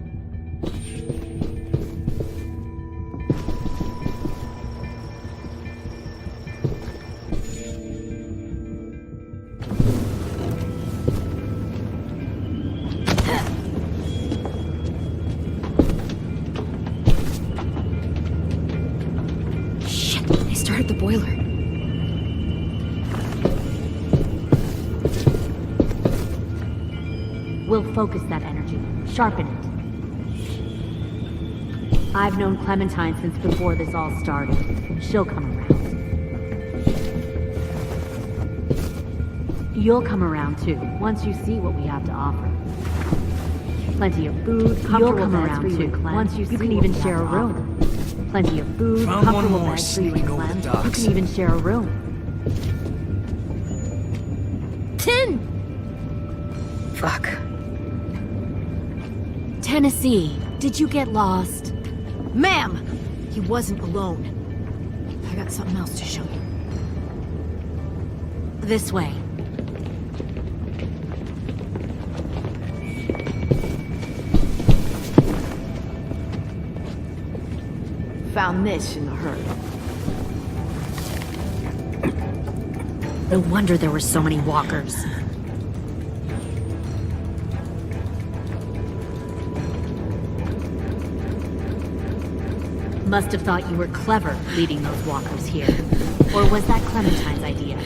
Shit, they started the boiler. We'll focus that energy, sharpen it. I've known Clementine since before this all started. She'll come around. You'll come around too, once you see what we have to offer. Plenty of food, comfortable beds for you and Clem. Once you can even share a room. Plenty of food, Found one comfortable more beds for you and sneaking over Clem. the You docks. can even share a room. 10! Fuck. Tennessee, did you get lost? Ma'am! He wasn't alone. I got something else to show you. This way. Found this in the herd. No wonder there were so many walkers. Must have thought you were clever leading those walkers here. Or was that Clementine's idea?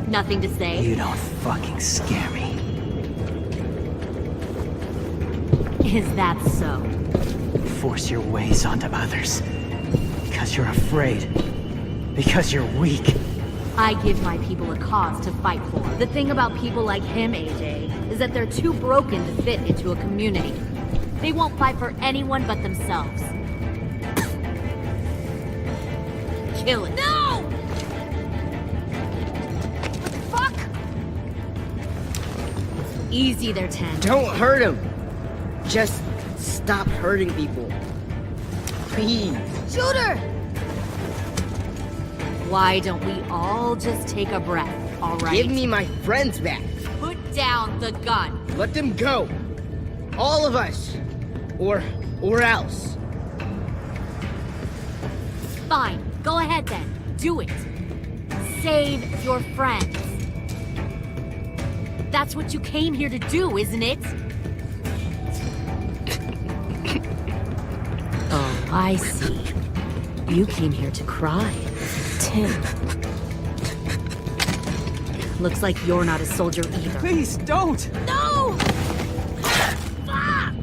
Nothing to say? You don't fucking scare me. Is that so? Force your ways onto others. Because you're afraid. Because you're weak. I give my people a cause to fight for. The thing about people like him, AJ, is that they're too broken to fit into a community. They won't fight for anyone but themselves. Kill it. No! What the fuck? Easy there, 10. Don't hurt him. Just stop hurting people. Please. Shoot her! Why don't we all just take a breath, all right? Give me my friends back. Put down the gun. Let them go. All of us. Or else. Fine. Go ahead then. Do it. Save your friends. That's what you came here to do, isn't it? Oh, I see. You came here to cry. Tim. Looks like you're not a soldier either. Please, don't! No! Fuck!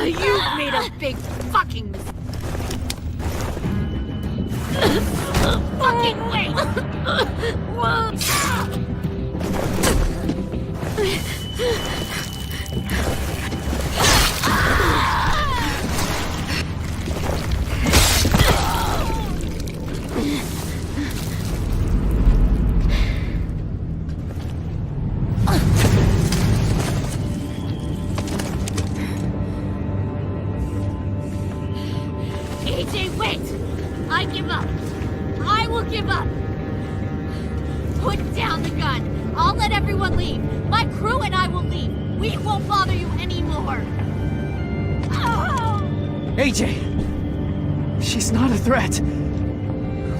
You've made a big fucking mistake. Fucking wait! AJ, wait! I give up. I will give up. Put down the gun. I'll let everyone leave. My crew and I will leave. We won't bother you anymore. Oh! AJ! She's not a threat.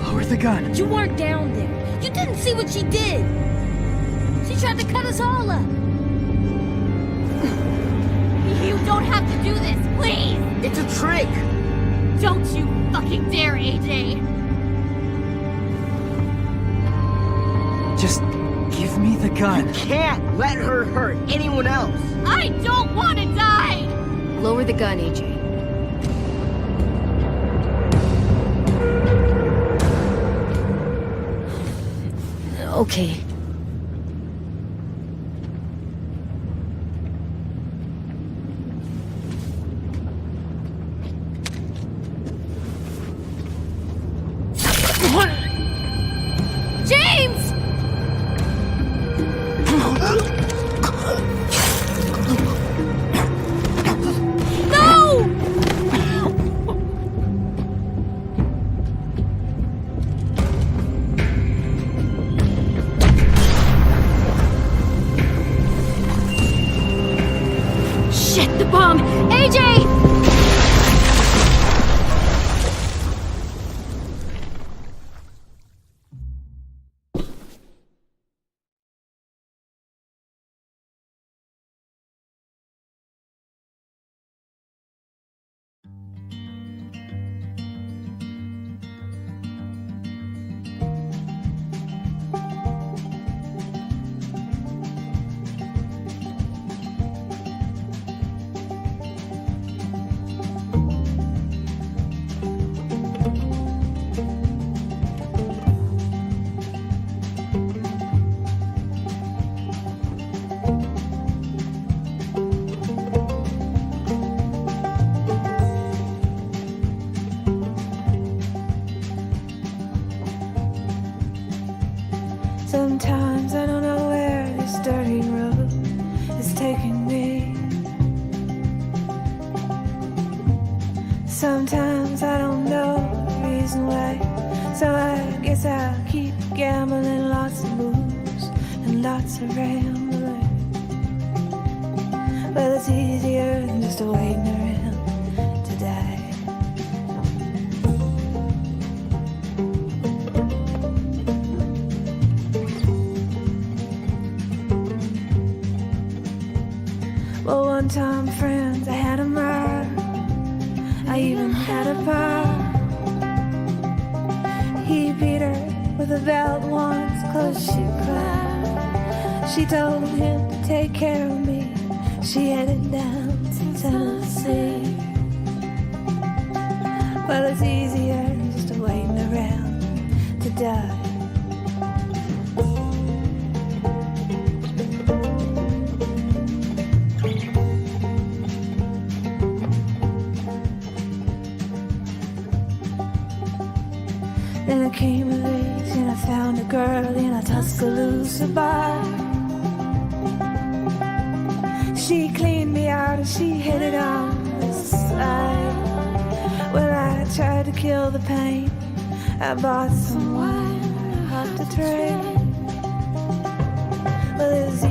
Lower the gun. You weren't down there. You didn't see what she did. She tried to cut us all up. You don't have to do this, please! It's a trick! Don't you fucking dare, AJ! Just give me the gun. You can't let her hurt anyone else. I don't want to die! Lower the gun, AJ. Okay. James! No! Shit, the bomb! AJ! Sometimes I don't know where this dirty road is taking me. Sometimes I don't know the reason why, so I guess I'll keep gambling, lots of moves and lots of rambling. Well, it's easier than just waiting around to die. Well, one time, friends, I had a mile. I even had a pal. He beat her with a belt once, 'cause she cried. She told him to take care of me. She headed down to Tennessee. Well, it's easier just waiting around to die. Then I came of age and I found a girl in a Tuscaloosa bar. She cleaned me out and she hit it on the side. Well, I tried to kill the pain. I bought some wine off the train. Well, it's